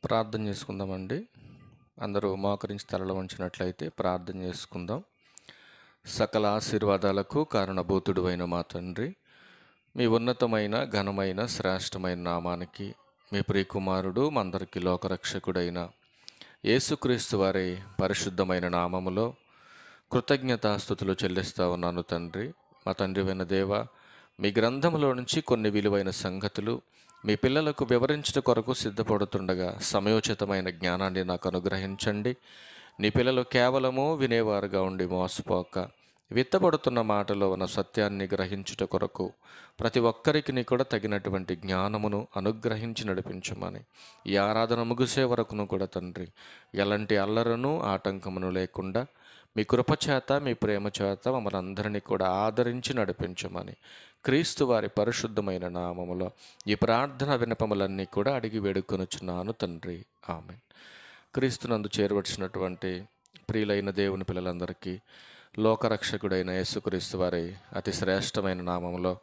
ప్రార్థన చేసుకుందామండి. అందరూ మోకరించి తలలు వంచినట్లయితే ప్రార్థన చేసుకుందాం. సకల ఆశీర్వాదాలకు కారణభూతుడు అయిన మా తండ్రి, మీ ఉన్నతమైన ఘనమైన శ్రేష్టమైన నామానికి మీ ప్రియకుమారుడు మందరికి లోకరక్షకుడైన యేసుక్రీస్తు వారి పరిశుద్ధమైన నామములో కృతజ్ఞతాస్తుతులు చెల్లిస్తా ఉన్నాను తండ్రి. మా తండ్రి అయిన దేవ, మీ గ్రంథంలో నుంచి కొన్ని విలువైన సంగతులు మీ పిల్లలకు వివరించడం కొరకు సిద్ధపడుతుండగా సమయోచితమైన జ్ఞానాన్ని నాకు అనుగ్రహించండి. నీ పిల్లలు కేవలము వినేవారుగా ఉండి మోసపోక విత్తబడుతున్న మాటలో ఉన్న సత్యాన్ని గ్రహించుట కొరకు ప్రతి ఒక్కరికి కూడా తగినటువంటి జ్ఞానమును అనుగ్రహించి నడిపించమని ఈ ఆరాధన ముగిసే వరకును కూడా తండ్రి ఎలాంటి అల్లరను ఆటంకమును లేకుండా మీ కృపచేత మీ ప్రేమ చేత మమ్మల్ని అందరినీ కూడా ఆదరించి నడిపించమని క్రీస్తు వారి పరిశుద్ధమైన నామములో ఈ ప్రార్థన విన్నపములన్నీ కూడా అడిగి వేడుకొనుచున్నాను తండ్రి, ఆమేన్. క్రీస్తునందు చేరవచ్చినటువంటి ప్రియులైన దేవుని పిల్లలందరికీ లోకరక్షకుడైన యేసుక్రీస్తు వారి అతి శ్రేష్టమైన నామములో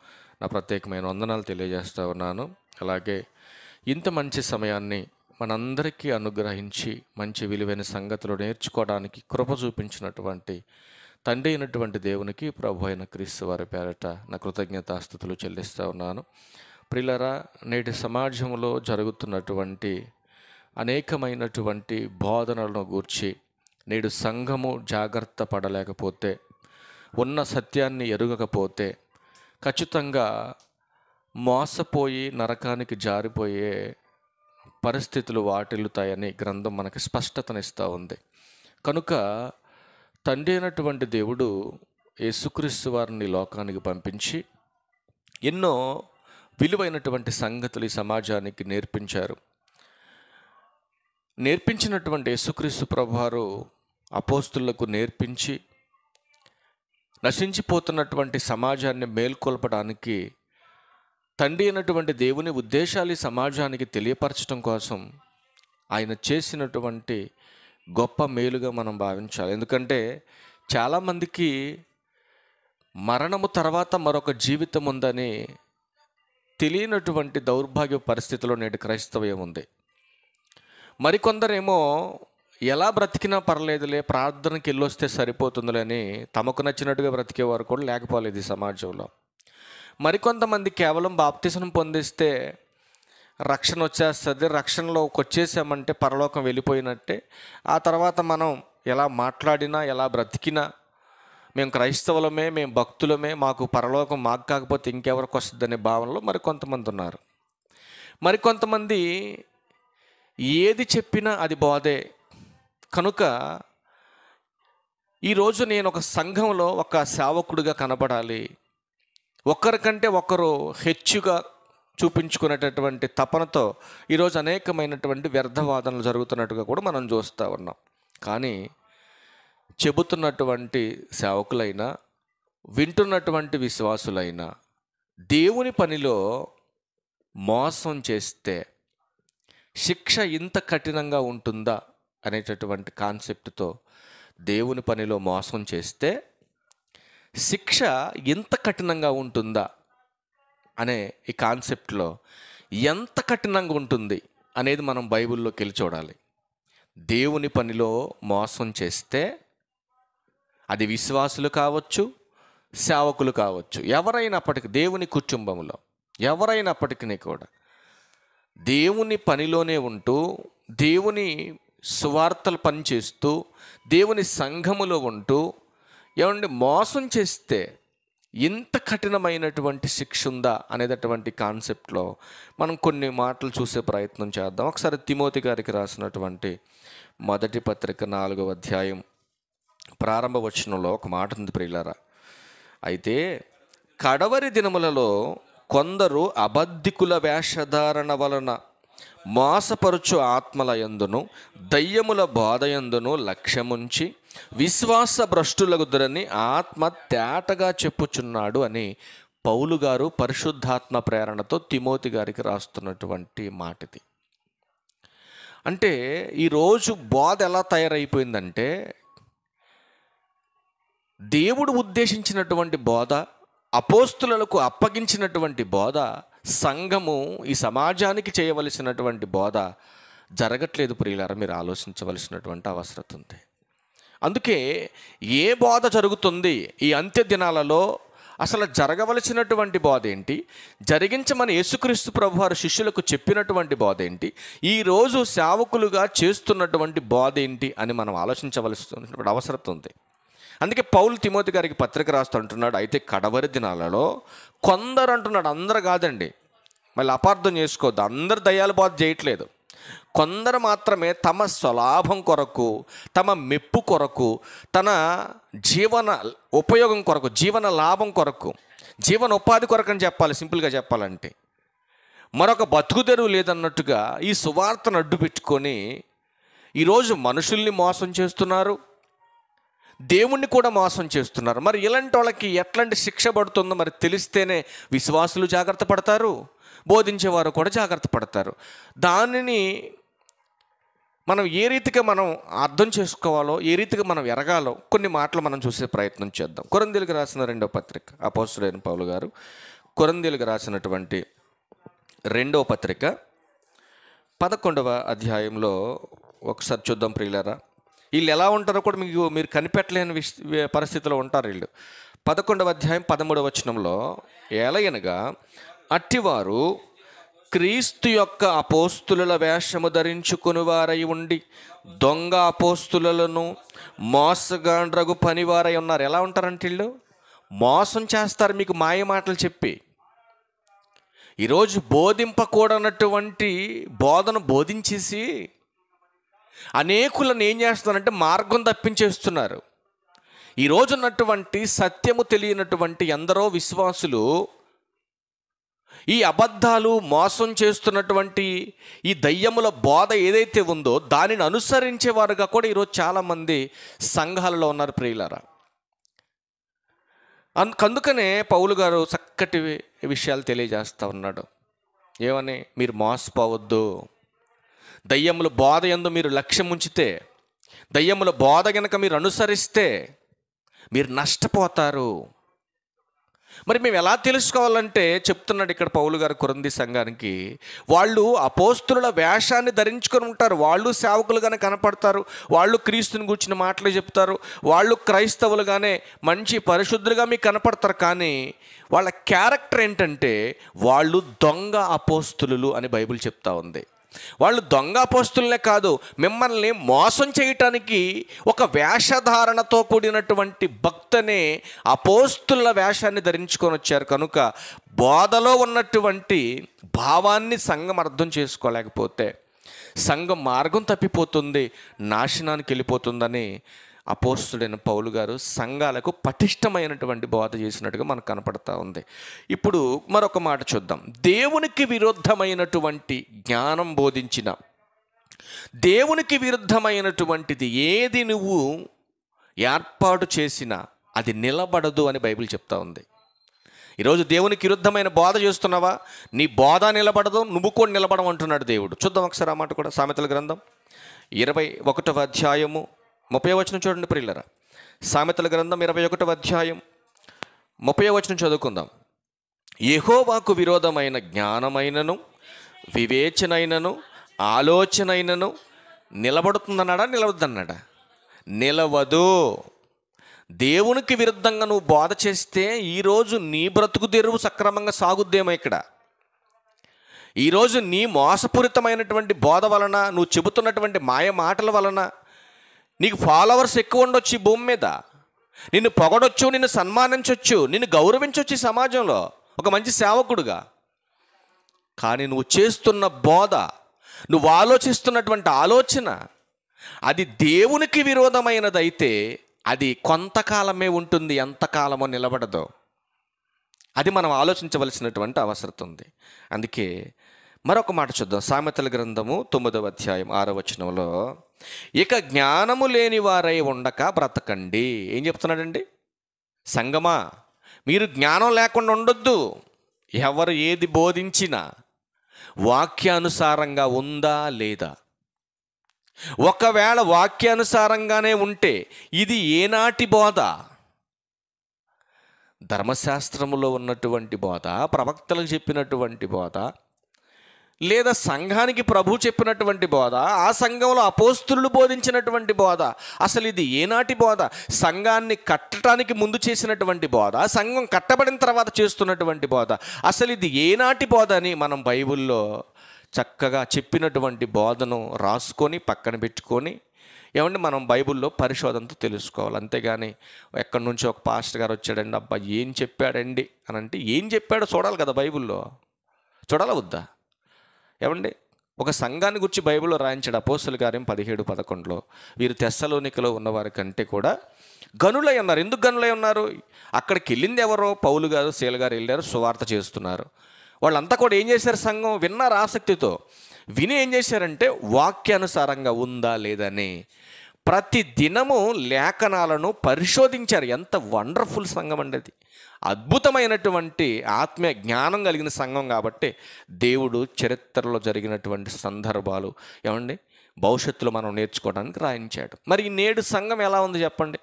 నా ప్రత్యేకమైన వందనాలు తెలియజేస్తూ ఉన్నాను. అలాగే ఇంత మంచి సమయాన్ని మనందరికీ అనుగ్రహించి మంచి విలువైన సంగతులు నేర్చుకోవడానికి కృప చూపించినటువంటి తండ్రి అయినటువంటి దేవునికి, ప్రభు అయిన క్రీస్తు వారి పేరట నా కృతజ్ఞతాస్తుతులు చెల్లిస్తూ ఉన్నాను. ప్రియులారా, నేటి సమాజంలో జరుగుతున్నటువంటి అనేకమైనటువంటి బోధనలను గూర్చి నేడు సంఘము జాగ్రత్త పడలేకపోతే, ఉన్న సత్యాన్ని ఎరుగకపోతే ఖచ్చితంగా మోసపోయి నరకానికి జారిపోయే పరిస్థితులు వాటిల్లుతాయని గ్రంథం మనకి స్పష్టతనిస్తూ ఉంది. కనుక తండ్రి అయినటువంటి దేవుడు యేసుక్రీస్తు వారిని లోకానికి పంపించి ఎన్నో విలువైనటువంటి సంగతులు ఈ సమాజానికి నేర్పించారు. నేర్పించినటువంటి యేసుక్రీస్తు ప్రభువారు అపోస్తులకు నేర్పించి నశించిపోతున్నటువంటి సమాజాన్ని మేల్కొల్పడానికి తండ్రి అయినటువంటి దేవుని ఉద్దేశాలు ఈ సమాజానికి తెలియపరచడం కోసం ఆయన చేసినటువంటి గొప్ప మేలుగా మనం భావించాలి. ఎందుకంటే చాలామందికి మరణము తర్వాత మరొక జీవితం ఉందని తెలియనటువంటి దౌర్భాగ్య పరిస్థితిలో నేటి క్రైస్తవ్యం ఉంది. మరికొందరేమో ఎలా బ్రతికినా పర్లేదులే, ప్రార్థనకి వెళ్ళొస్తే సరిపోతుందిలే అని తమకు నచ్చినట్టుగా బ్రతికేవారు కూడా లేకపోలేదు ఈ సమాజంలో. మరికొంతమంది కేవలం బాప్తిసం పొందిస్తే రక్షణ వచ్చేస్తుంది, రక్షణలోకి వచ్చేసామంటే పరలోకం వెళ్ళిపోయినట్టే, ఆ తర్వాత మనం ఎలా మాట్లాడినా ఎలా బ్రతికినా మేము క్రైస్తవులమే, మేము భక్తులమే, మాకు పరలోకం మాకు కాకపోతే ఇంకెవరికి వస్తుంది అనే భావనలో మరికొంతమంది ఉన్నారు. మరికొంతమంది ఏది చెప్పినా అది బోధే. కనుక ఈరోజు నేను ఒక సంఘంలో ఒక సేవకుడిగా కనబడాలి, ఒకరికంటే ఒకరు హెచ్చుగా చూపించుకునేటటువంటి తపనతో ఈరోజు అనేకమైనటువంటి వ్యర్థవాదనలు జరుగుతున్నట్టుగా కూడా మనం చూస్తూ ఉన్నాం. కానీ చెబుతున్నటువంటి సేవకులైనా వింటున్నటువంటి విశ్వాసులైనా దేవుని పనిలో మోసం చేస్తే శిక్ష ఇంత కఠినంగా ఉంటుందా అనేటటువంటి కాన్సెప్ట్తో దేవుని పనిలో మోసం చేస్తే శిక్ష ఎంత కఠినంగా ఉంటుందా అనే ఈ కాన్సెప్ట్లో ఎంత కఠినంగా ఉంటుంది అనేది మనం బైబిల్లోకి వెళ్ళి చూడాలి. దేవుని పనిలో మోసం చేస్తే అది విశ్వాసులు కావచ్చు, సేవకులు కావచ్చు, ఎవరైనప్పటికీ దేవుని కుటుంబంలో ఎవరైనప్పటికీ కూడా దేవుని పనిలోనే ఉంటూ దేవుని సువార్తలు పనిచేస్తూ దేవుని సంఘములో ఉంటూ ఏమంటే మోసం చేస్తే ఇంత కఠినమైనటువంటి శిక్ష ఉందా అనేటటువంటి కాన్సెప్ట్లో మనం కొన్ని మాటలు చూసే ప్రయత్నం చేద్దాం. ఒకసారి తిమోతి గారికి రాసినటువంటి మొదటి పత్రిక 4వ అధ్యాయం ప్రారంభ వచనంలో ఒక మాట ఉంది ప్రియులారా. అయితే కడవరి దినములలో కొందరు అబద్ధికుల వేషధారణ వలన మోసపరుచు ఆత్మల యందును దయ్యముల బోధయందును లక్ష్యముంచి విశ్వాస భ్రష్టులగుదురని ఆత్మ తేటగా చెప్పుచున్నాడు అని పౌలు గారు పరిశుద్ధాత్మ ప్రేరణతో తిమోతి గారికి రాస్తున్నటువంటి మాటది. అంటే ఈరోజు బోధ ఎలా తయారైపోయిందంటే, దేవుడు ఉద్దేశించినటువంటి బోధ, అపోస్తులకు అప్పగించినటువంటి బోధ, సంఘము ఈ సమాజానికి చేయవలసినటువంటి బోధ జరగట్లేదు ప్రియులారా. మీరు ఆలోచించవలసినటువంటి అవసరం ఉంది. అందుకే ఏ బోధ జరుగుతుంది ఈ అంత్య దినాలలో, అసలు జరగవలసినటువంటి బోధ ఏంటి, జరిగించమని యేసుక్రీస్తు ప్రభువారు శిష్యులకు చెప్పినటువంటి బోధ ఏంటి, ఈరోజు సేవకులుగా చేస్తున్నటువంటి బోధ ఏంటి అని మనం ఆలోచించవలసినటువంటి అవసరం ఉంది. అందుకే పౌలు తిమోతి గారికి పత్రిక రాస్తూ అంటున్నాడు, అయితే కడవరి దినాలలో కొందరు అంటున్నాడు, అందరు కాదండి, మళ్ళీ అపార్థం చేసుకోవద్దు, అందరు దయ్యాల బోధ చేయట్లేదు. కొందరు మాత్రమే తమ స్వలాభం కొరకు, తమ మెప్పు కొరకు, తన జీవన ఉపయోగం కొరకు, జీవన లాభం కొరకు, జీవన ఉపాధి కొరకు అని చెప్పాలి, సింపుల్గా చెప్పాలంటే, మరొక బతుకుదెరువు లేదన్నట్టుగా ఈ సువార్తను అడ్డు పెట్టుకొని ఈరోజు మనుషుల్ని మోసం చేస్తున్నారు, దేవుణ్ణి కూడా మోసం చేస్తున్నారు. మరి ఇలాంటి వాళ్ళకి ఎట్లాంటి శిక్ష పడుతుందో మరి తెలిస్తేనే విశ్వాసులు జాగ్రత్త పడతారు, బోధించేవారు కూడా జాగ్రత్త పడతారు. దానిని మనం ఏ రీతిగా మనం అర్థం చేసుకోవాలో, ఏ రీతిగా మనం ఎరగాలో కొన్ని మాటలు మనం చూసే ప్రయత్నం చేద్దాం. కొరింథీయులకు రాసిన 2వ పత్రిక, అపోస్తలుడైన పౌలు గారు కొరింథీయులకు రాసినటువంటి 2వ పత్రిక 11వ అధ్యాయంలో ఒకసారి చూద్దాం ప్రియులారా. వీళ్ళు ఎలా ఉంటారో కూడా మీరు కనిపెట్టలేని పరిస్థితిలో ఉంటారు వీళ్ళు. 11వ అధ్యాయం 13వ వచనంలో, ఎలయనగా అట్టివారు క్రీస్తు యొక్క అపోస్తుల వేషము ధరించుకుని వారై ఉండి దొంగ అపోస్తులను మోసగాండ్రగు పనివారై ఉన్నారు. ఎలా ఉంటారంటే వీళ్ళు మోసం చేస్తారు, మీకు మాయ మాటలు చెప్పి. ఈరోజు బోధింపకూడనటువంటి బోధన బోధించేసి అనేకులను ఏం చేస్తున్నారంటే మార్గం తప్పించేస్తున్నారు. ఈరోజు ఉన్నటువంటి సత్యము తెలియనటువంటి ఎందరో విశ్వాసులు ఈ అబద్ధాలు, మోసం చేస్తున్నటువంటి ఈ దయ్యముల బోధ ఏదైతే ఉందో దానిని అనుసరించేవారుగా కూడా ఈరోజు చాలామంది సంఘాలలో ఉన్నారు ప్రియులారా. అందుకనే పౌలు గారు చక్కటి విషయాలు తెలియజేస్తూ ఉన్నాడు. ఏమని? మీరు మోసపోవద్దు. దయ్యముల బోధ యందు మీరు లక్ష్యం ఉంచితే, దయ్యముల బోధ గనక మీరు అనుసరిస్తే మీరు నష్టపోతారు. మరి మేము ఎలా తెలుసుకోవాలంటే చెప్తున్నాడు ఇక్కడ పౌలు గారు కొరింథీ సంఘానికి, వాళ్ళు అపోస్తుల వేషాన్ని ధరించుకొని ఉంటారు, వాళ్ళు సేవకులుగానే కనపడతారు, వాళ్ళు క్రీస్తుని గూర్చిన మాటలు చెప్తారు, వాళ్ళు క్రైస్తవులుగానే మంచి పరిశుద్ధులుగా మీకు కనపడతారు. కానీ వాళ్ళ క్యారెక్టర్ ఏంటంటే వాళ్ళు దొంగ అపోస్తులు అని బైబిల్ చెప్తా ఉంది. వాళ్ళు దొంగ అపోస్తులనే కాదు, మిమ్మల్ని మోసం చేయటానికి ఒక వేషధారణతో కూడినటువంటి భక్తనే అపోస్తుల వేషాన్ని ధరించుకొని వచ్చారు. కనుక బోధలో ఉన్నటువంటి భావాన్ని సంఘం అర్థం చేసుకోలేకపోతే సంఘం మార్గం తప్పిపోతుంది, నాశనానికి వెళ్ళిపోతుందని అపోస్తుడైన పౌలు గారు సంఘాలకు పటిష్టమైనటువంటి బోధ చేసినట్టుగా మనకు కనపడతా ఉంది. ఇప్పుడు మరొక మాట చూద్దాం. దేవునికి విరుద్ధమైనటువంటి జ్ఞానం బోధించిన, దేవునికి విరుద్ధమైనటువంటిది ఏది నువ్వు ఏర్పాటు చేసినా అది నిలబడదు అని బైబిల్ చెప్తా ఉంది. ఈరోజు దేవునికి విరుద్ధమైన బోధ చేస్తున్నావా, నీ బోధ నిలబడదు, నువ్వు కూడా నిలబడమంటున్నాడు దేవుడు. చూద్దాం ఒకసారి ఆ మాట కూడా. సామెతల గ్రంథం 21వ అధ్యాయము 30వ వచనం చూడండి ప్రియులారా. సామెతల గ్రంథం 21వ అధ్యాయం 30వ వచనం చదువుకుందాం. యెహోవాకు విరోధమైన జ్ఞానమైనను వివేచనైనను ఆలోచనైనను నిలబడుతుందన్నాడా, నిలవద్దన్నాడా? నిలవదు. దేవునికి విరుద్ధంగా నువ్వు బోధ చేస్తే ఈరోజు నీ బ్రతుకు తెరువు సక్రమంగా సాగుద్దేమో. ఇక్కడ ఈరోజు నీ మోసపూరితమైనటువంటి బోధ వలన, నువ్వు చెబుతున్నటువంటి మాయ మాటల వలన నీకు ఫాలోవర్స్ ఎక్కువ ఉండొచ్చు, ఈ భూమి మీద నిన్ను పొగడొచ్చు, నిన్ను సన్మానించవచ్చు, నిన్ను గౌరవించవచ్చు సమాజంలో ఒక మంచి సేవకుడుగా. కానీ నువ్వు చేస్తున్న బోధ, నువ్వు ఆలోచిస్తున్నటువంటి ఆలోచన అది దేవునికి విరోధమైనదైతే అది కొంతకాలమే ఉంటుంది, ఎంతకాలమో నిలబడదు. అది మనం ఆలోచించవలసినటువంటి అవసరం ఉంది. అందుకే మరొక మాట చూద్దాం. సామెతల గ్రంథము 9వ అధ్యాయం 6వ వచనంలో, ఇక జ్ఞానము లేని వారై ఉండక బ్రతకండి. ఏం చెప్తున్నాడండి? సంగమా, మీరు జ్ఞానం లేకుండా ఉండొద్దు. ఎవరు ఏది బోధించినా వాక్యానుసారంగా ఉందా లేదా? ఒకవేళ వాక్యానుసారంగానే ఉంటే ఇది ఏనాటి బోధ? ధర్మశాస్త్రములో ఉన్నటువంటి బోధ, ప్రవక్తలకు చెప్పినటువంటి బోధ, లేదా సంఘానికి ప్రభు చెప్పినటువంటి బోధ, ఆ సంఘంలో అపోస్తులు బోధించినటువంటి బోధ, అసలు ఇది ఏనాటి బోధ? సంఘాన్ని కట్టడానికి ముందు చేసినటువంటి బోధ, సంఘం కట్టబడిన తర్వాత చేస్తున్నటువంటి బోధ, అసలు ఇది ఏనాటి బోధ అని మనం బైబిల్లో చక్కగా చెప్పినటువంటి బోధను రాసుకొని పక్కన పెట్టుకొని ఏమంటే మనం బైబిల్లో పరిశోధనతో తెలుసుకోవాలి. అంతేగాని ఎక్కడి నుంచో ఒక పాస్టర్ గారు వచ్చాడండి, అబ్బా ఏం చెప్పాడండి అని అంటే ఏం చెప్పాడో చూడాలి కదా, బైబిల్లో చూడాలా వద్దా? ఏమండి ఒక సంఘాన్ని గురించి బైబిల్లో రాయించాడు అపోస్తలుల కార్యం 17:11. వీరు తెస్సలోనికలో ఉన్నవారి కంటే కూడా గనులై ఉన్నారు. ఎందుకు గనులై ఉన్నారు? అక్కడికి వెళ్ళింది ఎవరో? పౌలు గారు, శీల గారు వెళ్ళారు, సువార్త చేస్తున్నారు. వాళ్ళంతా కూడా ఏం చేశారు? సంఘం విన్నారు ఆసక్తితో. విని ఏం చేశారంటే వాక్యానుసారంగా ఉందా లేదని ప్రతి దినము లేఖనాలను పరిశోధించారు. ఎంత వండర్ఫుల్ సంఘం అండి అది! అద్భుతమైనటువంటి ఆత్మీయ జ్ఞానం కలిగిన సంఘం. కాబట్టి దేవుడు చరిత్రలో జరిగినటువంటి సందర్భాలు ఏమండి భవిష్యత్తులో మనం నేర్చుకోవడానికి రాయించాడు. మరి నేడు సంఘం ఎలా ఉంది చెప్పండి?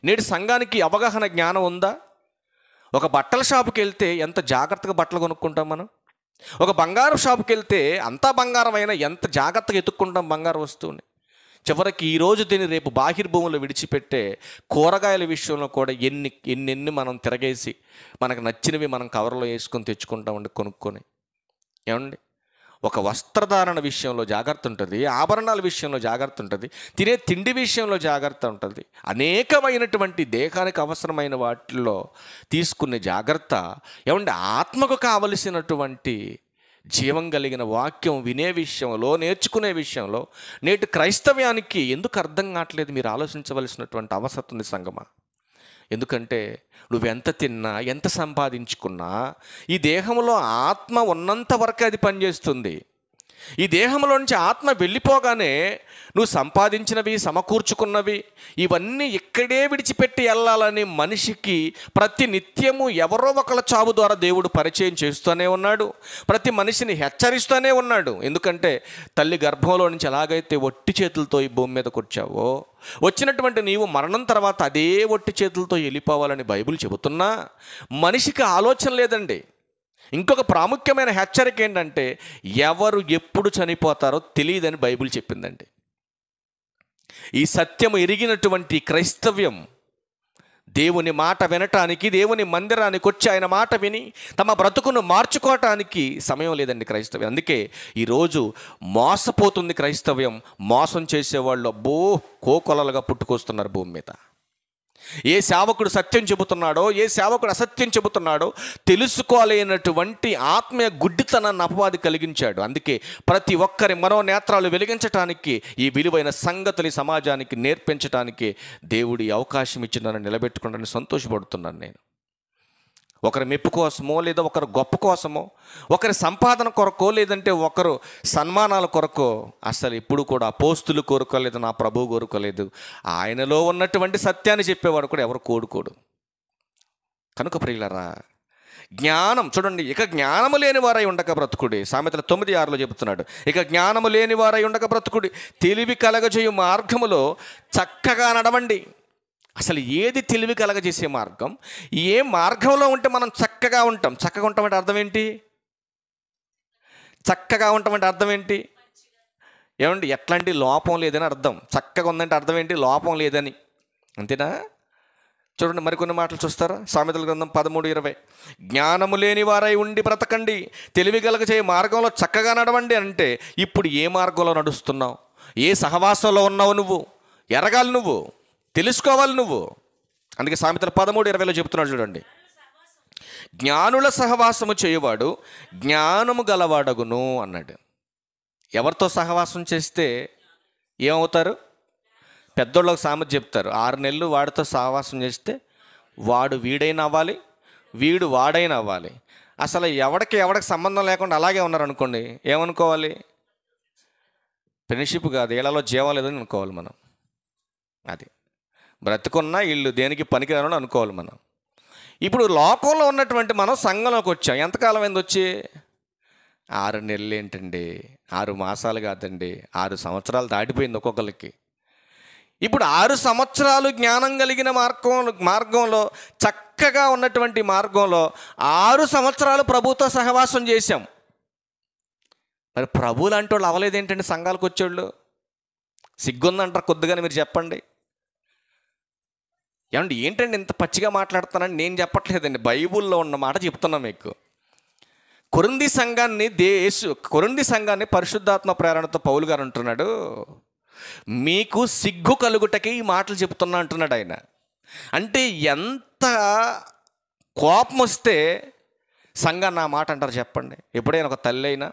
నేడు సంఘానికి అవగాహన జ్ఞానం ఉందా? ఒక బట్టల షాపుకి వెళ్తే ఎంత జాగ్రత్తగా బట్టలు కొనుక్కుంటాం మనం. ఒక బంగారం షాపుకి వెళ్తే అంతా బంగారం అయినా ఎంత జాగ్రత్తగా ఎత్తుక్కుంటాం బంగారం వస్తువుని. చివరికి ఈరోజు దీన్ని రేపు బాహిర్భూములు విడిచిపెట్టే కూరగాయల విషయంలో కూడా ఎన్ని మనం తిరగేసి మనకు నచ్చినవి మనం కవర్లో వేసుకొని తెచ్చుకుంటామండి కొనుక్కొని. ఏమండి ఒక వస్త్రధారణ విషయంలో జాగ్రత్త ఉంటుంది, ఆభరణాల విషయంలో జాగ్రత్త ఉంటుంది, తినే తిండి విషయంలో జాగ్రత్త ఉంటుంది. అనేకమైనటువంటి దేహానికి అవసరమైన వాటిల్లో తీసుకునే జాగ్రత్త ఏమండి ఆత్మకు కావలసినటువంటి జీవం కలిగిన వాక్యం వినే విషయంలో, నేర్చుకునే విషయంలో నేటి క్రైస్తవ్యానికి ఎందుకు అర్థం కావట్లేదు? మీరు ఆలోచించవలసినటువంటి అవసరం ఉంది సంగమా. ఎందుకంటే నువ్వెంత తిన్నా, ఎంత సంపాదించుకున్నా ఈ దేహంలో ఆత్మ ఉన్నంత వరకు అది పనిచేస్తుంది. ఈ దేహంలో నుంచి ఆత్మ వెళ్ళిపోగానే నువ్వు సంపాదించినవి, సమకూర్చుకున్నవి ఇవన్నీ ఇక్కడే విడిచిపెట్టి వెళ్ళాలని మనిషికి ప్రతి నిత్యము ఎవరో ఒకళ్ళ చావు ద్వారా దేవుడు పరిచయం చేస్తూనే ఉన్నాడు. ప్రతి మనిషిని హెచ్చరిస్తూనే ఉన్నాడు. ఎందుకంటే తల్లి గర్భంలో నుంచి ఎలాగైతే ఒట్టి చేతులతో ఈ భూమి మీదకి వచ్చావో, వచ్చినటువంటి నీవు మరణం తర్వాత అదే ఒట్టి చేతులతో వెళ్ళిపోవాలని బైబిల్ చెబుతున్నా మనిషికి ఆలోచన లేదండి. ఇంకొక ప్రాముఖ్యమైన హెచ్చరిక ఏంటంటే ఎవరు ఎప్పుడు చనిపోతారో తెలియదని బైబిల్ చెప్పిందండి. ఈ సత్యము ఎరిగినటువంటి క్రైస్తవ్యం దేవుని మాట వినటానికి, దేవుని మందిరానికి వచ్చి ఆయన మాట విని తమ బ్రతుకును మార్చుకోవటానికి సమయం లేదండి క్రైస్తవ్యం. అందుకే ఈరోజు మోసపోతుంది క్రైస్తవ్యం. మోసం చేసేవాళ్ళు అబ్బో కోకొలలుగా పుట్టుకొస్తున్నారు భూమి మీద. ఏ సేవకుడు సత్యం చెబుతున్నాడో, ఏ సేవకుడు అసత్యం చెబుతున్నాడో తెలుసుకోలేనటువంటి ఆత్మీయ గుడ్డితనాన్ని అపవాది కలిగించాడు. అందుకే ప్రతి ఒక్కరి మనోనేత్రాలు వెలిగించటానికి, ఈ విలువైన సంగతులు సమాజానికి నేర్పించడానికి దేవుడి అవకాశం ఇచ్చిందని నిలబెట్టుకుంటానని సంతోషపడుతున్నాను నేను. ఒకరి మెప్పు కోసమో, లేదా ఒకరు గొప్ప కోసమో, ఒకరి సంపాదన కొరకో, లేదంటే ఒకరు సన్మానాల కొరకో అసలు ఎప్పుడు కూడా అపోస్తులు కోరుకోలేదు, నా ప్రభువు కోరుకోలేదు. ఆయనలో ఉన్నటువంటి సత్యాన్ని చెప్పేవాడు కూడా ఎవరు కోరుకోడు. కనుక ప్రియులరా, జ్ఞానం చూడండి. ఇక జ్ఞానము లేని వారై ఉండక బ్రతుకుడి. సామెతల 9:6 చెబుతున్నాడు, ఇక జ్ఞానము లేని వారై ఉండక బ్రతుకుడి, తెలివి కలగజేయు మార్గములో చక్కగా నడవండి. అసలు ఏది తెలివి కలగజేసే మార్గం? ఏ మార్గంలో ఉంటే మనం చక్కగా ఉంటాం? చక్కగా ఉంటామంటే అర్థం ఏంటి? చక్కగా ఉంటామంటే అర్థం ఏంటి? ఏమండి ఎట్లాంటి లోపం లేదని అర్థం. చక్కగా ఉందంటే అర్థం ఏంటి? లోపం లేదని. అంతేనా? చూడండి మరికొన్ని మాటలు చూస్తారా? సామెతల గ్రంథం 13:20, జ్ఞానము లేని వారై ఉండి బ్రతకండి, తెలివి కలగజేసే మార్గంలో చక్కగా నడవండి. అంటే ఇప్పుడు ఏ మార్గంలో నడుస్తున్నావు? ఏ సహవాసంలో ఉన్నావు? నువ్వు ఎరగాలి, నువ్వు తెలుసుకోవాలి నువ్వు. అందుకే సామెతల 13:20 చెబుతున్నాడు చూడండి, జ్ఞానుల సహవాసము చేయువాడు జ్ఞానము గలవాడగును అన్నాడు. ఎవరితో సహవాసం చేస్తే ఏమవుతారు? పెద్దోళ్ళకి సామెత చెప్తారు, 6 నెలలు వాడితో సహవాసం చేస్తే వాడు వీడైనా అవ్వాలి, వీడు వాడైనా అవ్వాలి. అసలు ఎవడికి సంబంధం లేకుండా అలాగే ఉన్నారనుకోండి, ఏమనుకోవాలి? ఫ్రెండ్షిప్ కాదు, ఏళ్లలో జీవం లేదని అనుకోవాలి మనం. అది బ్రతుకున్నా వీళ్ళు దేనికి పనికిరాని అనుకోవాలి మనం. ఇప్పుడు లోకంలో ఉన్నటువంటి మనం సంఘంలోకి వచ్చాం. ఎంతకాలం అయింది వచ్చి? 6 నెలలు ఏంటండి, 6 మాసాలు కాదండి, 6 సంవత్సరాలు దాటిపోయింది ఒక్కొక్కరికి. ఇప్పుడు 6 సంవత్సరాలు జ్ఞానం కలిగిన మార్గంలో చక్కగా ఉన్నటువంటి మార్గంలో 6 సంవత్సరాలు ప్రభుతో సహవాసం చేశాం. మరి ప్రభువులు అంటే వాళ్ళు అవ్వలేదు ఏంటండి సంఘాలకు వచ్చేవాళ్ళు? సిగ్గుందంటారు కొద్దిగానే మీరు చెప్పండి. ఏమండి ఏంటండి ఇంత పచ్చిగా మాట్లాడుతానని నేను చెప్పట్లేదండి, బైబుల్లో ఉన్న మాట చెప్తున్నా మీకు. కొరింథీ సంఘాన్ని పరిశుద్ధాత్మ ప్రేరణతో పౌలు గారు అంటున్నాడు, మీకు సిగ్గు కలుగుటకి ఈ మాటలు చెప్తున్నా అంటున్నాడు ఆయన. అంటే ఎంత కోపం వస్తే సంఘాన్ని ఆ మాట అంటారు చెప్పండి? ఎప్పుడైనా ఒక తల్లి అయినా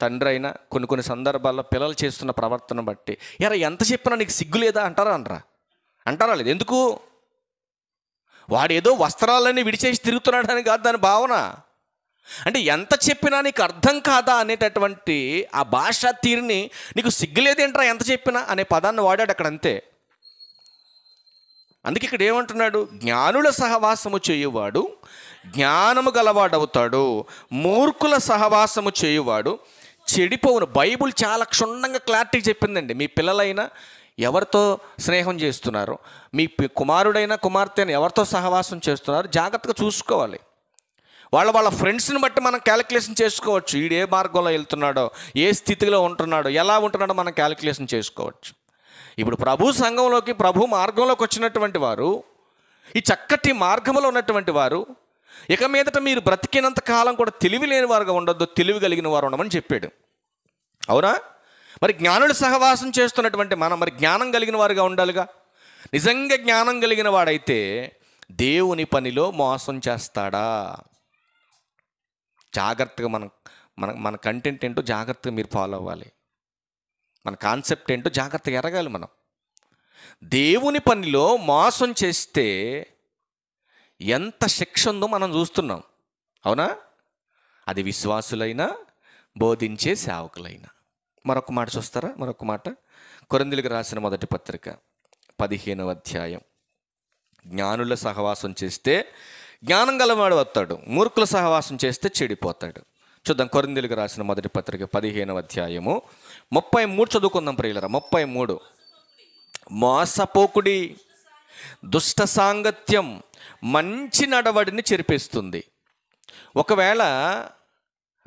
తండ్రి అయినా కొన్ని సందర్భాల్లో పిల్లలు చేస్తున్న ప్రవర్తన బట్టి ఎరా ఎంత చెప్పినా నీకు సిగ్గు లేదా అంటారా లేదు? ఎందుకు? వాడు ఏదో వస్త్రాలన్నీ విడిచేసి తిరుగుతున్నాడని కాదు దాని భావన. అంటే ఎంత చెప్పినా నీకు అర్థం కాదా అనేటటువంటి ఆ భాషా తీరుని, నీకు సిగ్గులేదేంట్రా ఎంత చెప్పినా అనే పదాన్ని వాడాడు అక్కడ, అంతే. అందుకే ఇక్కడ ఏమంటున్నాడు? జ్ఞానుల సహవాసము చేయువాడు జ్ఞానము గలవాడవుతాడు, మూర్ఖుల సహవాసము చేయువాడు చెడిపోవును. బైబుల్ చాలా క్షుణ్ణంగా క్లారిటీ చెప్పిందండి. మీ పిల్లలైనా ఎవరితో స్నేహం చేస్తున్నారు, మీ కుమారుడైనా కుమార్తె అయినా ఎవరితో సహవాసం చేస్తున్నారు జాగ్రత్తగా చూసుకోవాలి. వాళ్ళ ఫ్రెండ్స్ని బట్టి మనం క్యాలిక్యులేషన్ చేసుకోవచ్చు. వీడు ఏ మార్గంలో వెళ్తున్నాడో, ఏ స్థితిలో ఉంటున్నాడో, ఎలా ఉంటున్నాడో మనం క్యాలిక్యులేషన్ చేసుకోవచ్చు. ఇప్పుడు ప్రభు సంఘంలోకి, ప్రభు మార్గంలోకి వచ్చినటువంటి వారు, ఈ చక్కటి మార్గంలో ఉన్నటువంటి వారు, ఇక మీదట మీరు బ్రతికినంత కాలం కూడా తెలివి లేని వారుగా ఉండొద్దు, తెలివి కలిగిన వారు ఉండమని చెప్పాడు. అవునా? మరి జ్ఞానులు సహవాసం చేస్తున్నటువంటి మనం మరి జ్ఞానం కలిగిన వారుగా ఉండాలిగా. నిజంగా జ్ఞానం కలిగిన వాడైతే దేవుని పనిలో మోసం చేస్తాడా? జాగ్రత్తగా మన కంటెంట్ ఏంటో జాగ్రత్తగా మీరు ఫాలో అవ్వాలి. మన కాన్సెప్ట్ ఏంటో జాగ్రత్తగా ఎరగాలి. మనం దేవుని పనిలో మోసం చేస్తే ఎంత శిక్ష ఉందో మనం చూస్తున్నాం. అవునా? అది విశ్వాసులైనా బోధించే సేవకులైనా. మరొక మాట చూస్తారా? మరొక మాట, కొరింథీయులకు రాసిన మొదటి పత్రిక 15వ అధ్యాయం. జ్ఞానుల సహవాసం చేస్తే జ్ఞానం గలవాడు వస్తాడు, మూర్ఖుల సహవాసం చేస్తే చెడిపోతాడు. చూద్దాం, కొరింథీయులకు రాసిన మొదటి పత్రిక 15వ అధ్యాయము 33 చదువుకుందాం ప్రియులరా. 33, మోసపోకుడి, దుష్ట సాంగత్యం మంచి నడవడిని చెరిపేస్తుంది. ఒకవేళ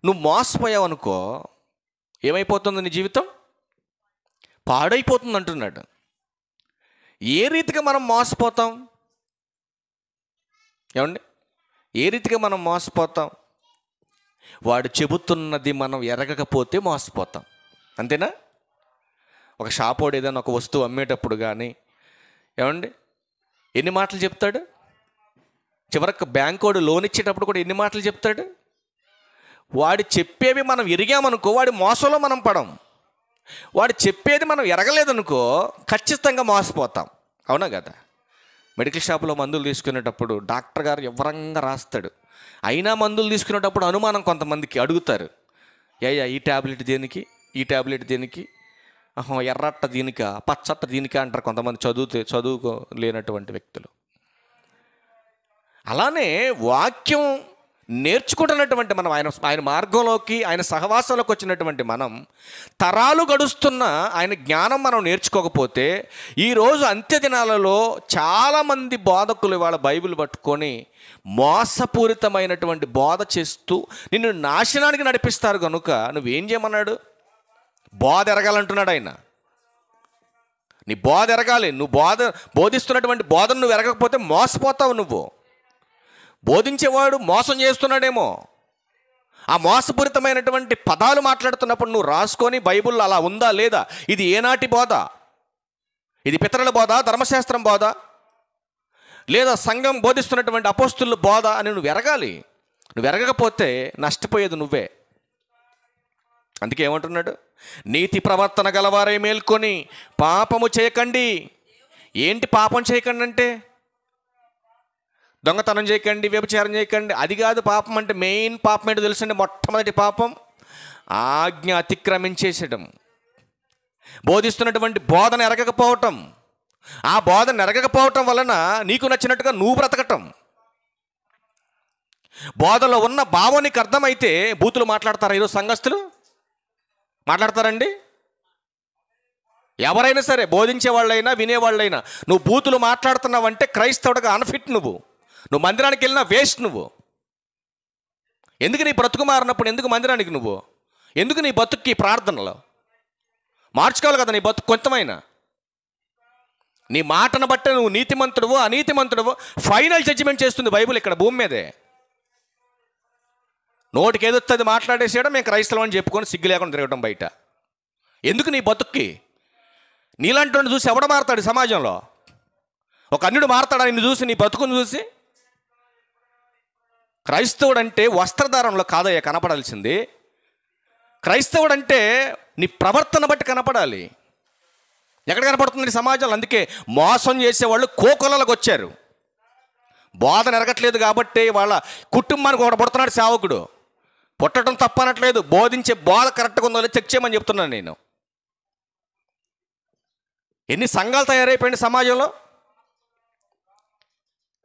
నువ్వు మోసపోయావు అనుకో, ఏమైపోతుంది? నీ జీవితం పాడైపోతుంది అంటున్నాడు. ఏ రీతిగా మనం మోసపోతాం? ఏమండి, ఏ రీతిగా మనం మోసపోతాం? వాడు చెబుతున్నది మనం ఎరగకపోతే మోసపోతాం, అంతేనా? ఒక షాపోడు ఏదైనా ఒక వస్తువు అమ్మేటప్పుడు కానీ ఏమండి ఎన్ని మాటలు చెప్తాడు? చివరికి బ్యాంకోడు లోన్ ఇచ్చేటప్పుడు కూడా ఎన్ని మాటలు చెప్తాడు? వాడు చెప్పేవి మనం ఎరిగామనుకో వాడి మోసంలో మనం పడం. వాడు చెప్పేది మనం ఎరగలేదనుకో ఖచ్చితంగా మోసపోతాం. అవునా కదా? మెడికల్ షాపులో మందులు తీసుకునేటప్పుడు డాక్టర్ గారు వివరంగా రాస్తాడు. అయినా మందులు తీసుకునేటప్పుడు అనుమానం కొంతమందికి, అడుగుతారు, ఈ ట్యాబ్లెట్ దేనికి, ఈ ట్యాబ్లెట్ దేనికి, ఎర్రట్ట దీనికా, పచ్చట్ట దీనికా అంటారు కొంతమంది చదువుకోలేనటువంటి వ్యక్తులు. అలానే వాక్యం నేర్చుకుంటున్నటువంటి మనం, ఆయన మార్గంలోకి, ఆయన సహవాసంలోకి వచ్చినటువంటి మనం, తరాలు గడుస్తున్న ఆయన జ్ఞానం మనం నేర్చుకోకపోతే, ఈరోజు అంత్య దినాలలో చాలామంది బోధకులు వాళ్ళ బైబిల్ పట్టుకొని మోసపూరితమైనటువంటి బోధ చేస్తూ నిన్ను నాశనానికి నడిపిస్తారు. కనుక నువ్వేం చేయమన్నాడు? బోధ ఎరగాలంటున్నాడు ఆయన. నీ బోధ ఎరగాలి. నువ్వు బోధిస్తున్నటువంటి బోధను నువ్వు ఎరగకపోతే మోసపోతావు. నువ్వు బోధించేవాడు మోసం చేస్తున్నాడేమో, ఆ మోసపూరితమైనటువంటి పదాలు మాట్లాడుతున్నప్పుడు నువ్వు రాసుకొని బైబిల్లో అలా ఉందా లేదా, ఇది ఏనాటి బోధ, ఇది పితరుల బోధ, ధర్మశాస్త్రం బోధ, లేదా సంఘం బోధిస్తున్నటువంటి అపోస్తుల బోధ అని నువ్వు ఎరగాలి. నువ్వు ఎరగకపోతే నష్టపోయేది నువ్వే. అందుకే ఏమంటున్నాడు? నీతి ప్రవర్తన గలవారే మేల్కొని పాపము చేయకండి. ఏంటి పాపం చేయకండి అంటే? దొంగతనం చేయకండి, వ్యభిచారం చేయకండి, అది కాదు పాపం అంటే. మెయిన్ పాపం ఏంటో తెలుసండి? మొట్టమొదటి పాపం ఆజ్ఞ అతిక్రమించేసడం, బోధిస్తున్నటువంటి బోధన ఎరగకపోవటం, ఆ బోధన ఎరగకపోవటం వలన నీకు నచ్చినట్టుగా నువ్వు బ్రతకటం. బోధలో ఉన్న భావం నీకు అర్థమైతే బూతులు మాట్లాడతారా? ఈరోజు సంఘస్థులు మాట్లాడతారండి? ఎవరైనా సరే, బోధించే వాళ్ళైనా వినేవాళ్ళైనా, నువ్వు బూతులు మాట్లాడుతున్నావంటే క్రైస్తవుడిగా అన్ఫిట్. నువ్వు మందిరానికి వెళ్ళినా వేస్ట్. నువ్వు ఎందుకు నీ బ్రతుకు మారినప్పుడు ఎందుకు మందిరానికి? నువ్వు ఎందుకు నీ బతుక్కి ప్రార్థనలో మార్చుకోవాలి కదా నీ బతుకు కొంతమైనా. నీ మాటను బట్టే నువ్వు నీతిమంతుడువో అనీతిమంతుడువో ఫైనల్ జడ్జిమెంట్ చేస్తుంది బైబిల్ ఇక్కడ భూమి మీదే. నోటికి ఏదొస్తుంది మాట్లాడేసేయడం, మేము క్రైస్తవం అని చెప్పుకొని సిగ్గు లేకుండా తిరగడం బయట. ఎందుకు నీ బతుక్కి? నీలాంటి వాడిని చూసి ఎవడ మారతాడు సమాజంలో? ఒక అన్యుడు మారతాడా నిన్ను చూసి, నీ బతుకుని చూసి? క్రైస్తవుడు అంటే వస్త్రధారంలో కాదయ్యా కనపడాల్సింది. క్రైస్తవుడు అంటే నీ ప్రవర్తన బట్టి కనపడాలి. ఎక్కడ కనపడుతుంది సమాజంలో? అందుకే మోసం చేసేవాళ్ళు కోకొలలకు వచ్చారు. బోధన ఎరగట్లేదు కాబట్టి వాళ్ళ కుటుంబానికి ఒకటి పుడుతున్నాడు సేవకుడు. పుట్టడం తప్పనట్లేదు, బోధించే బోధ కరెక్ట్గా ఉందో చెక్ చేయమని చెప్తున్నాను నేను. ఎన్ని సంఘాలు తయారైపోయింది సమాజంలో.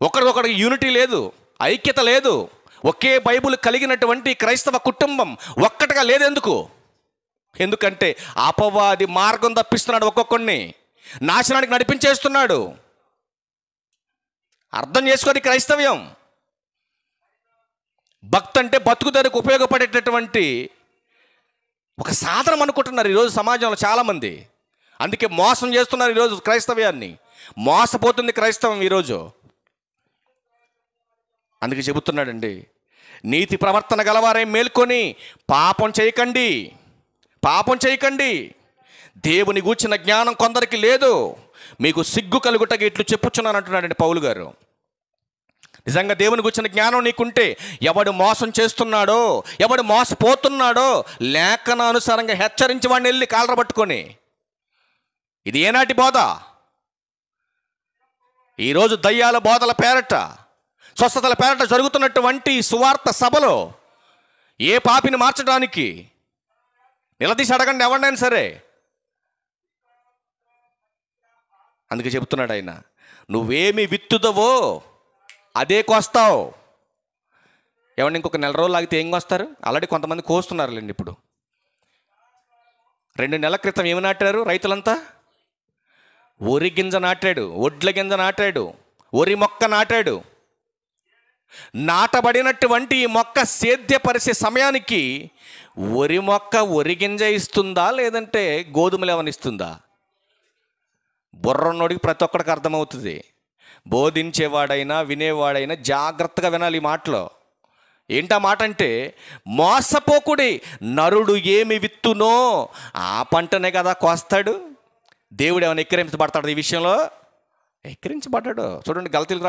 ఒకరికొకరికి యూనిటీ లేదు, ఐక్యత లేదు. ఒకే బైబిల్ కలిగినటువంటి క్రైస్తవ కుటుంబం ఒక్కటిగా లేదు. ఎందుకంటే అపవాది మార్గం తప్పిస్తున్నాడు, ఒక్కొక్కడిని నాశనానికి నడిపించేస్తున్నాడు. అర్థం చేసుకొని క్రైస్తవ్యం భక్తి అంటే బతుకుదరకు ఉపయోగపడేటటువంటి ఒక సాధనం అనుకుంటున్నారు ఈరోజు సమాజంలో చాలామంది. అందుకే మోసం చేస్తున్నారు ఈరోజు క్రైస్తవ్యాన్ని. మోసపోతుంది క్రైస్తవం ఈరోజు. అందుకే చెబుతున్నాడండి, నీతి ప్రవర్తన గలవారే మేల్కొని పాపం చేయకండి. దేవుని గూర్చిన జ్ఞానం కొందరికి లేదు, మీకు సిగ్గు కలుగుటకి ఇట్లు చెప్పుచున్నాను అంటున్నాడండి పౌలు గారు. నిజంగా దేవుని గూర్చిన జ్ఞానం నీకుంటే ఎవడు మోసం చేస్తున్నాడో, ఎవడు మోసపోతున్నాడో లేఖనానుసారంగా హెచ్చరించి వాడిని వెళ్ళి కాలర పట్టుకొని. ఇది ఏనాటి బోధ? ఈరోజు దయ్యాల బోధల పేరట, స్వస్థతల పేరట జరుగుతున్నటువంటి సువార్త సభలో ఏ పాపిని మార్చడానికి నిలదీసి అడగండి ఎవరినైనా సరే. అందుకే చెబుతున్నాడు ఆయన, నువ్వేమి విత్తుదవో అదే కోస్తావు. ఏమన్నా ఇంకొక నెల రోజులు ఆగితే ఏం కోస్తారు? ఆల్రెడీ కొంతమంది కోస్తున్నారులేండి. ఇప్పుడు 2 నెలల క్రితం ఏమి నాటారు రైతులంతా? వరి గింజ నాటాడు, ఒడ్ల గింజ నాటాడు, వరి మొక్క నాటాడు. నాటబడినటువంటి ఈ మొక్క సేద్యపరిచే సమయానికి వరి మొక్క వరి గింజ ఇస్తుందా లేదంటే గోధుమలు ఏమైనా ఇస్తుందా? బుర్రన్నోడికి ప్రతి ఒక్కడికి అర్థమవుతుంది. బోధించేవాడైనా వినేవాడైనా జాగ్రత్తగా వినాలి ఈ మాటలో. ఏంటా మాట అంటే, మోసపోకుడి, నరుడు ఏమి విత్తునో ఆ పంటనే కదా కోస్తాడు. దేవుడు ఏమైనా ఎక్కిరించబడతాడు ఈ విషయంలో? ఎక్కిరించబడ్డాడు. చూడండి గలతీలకు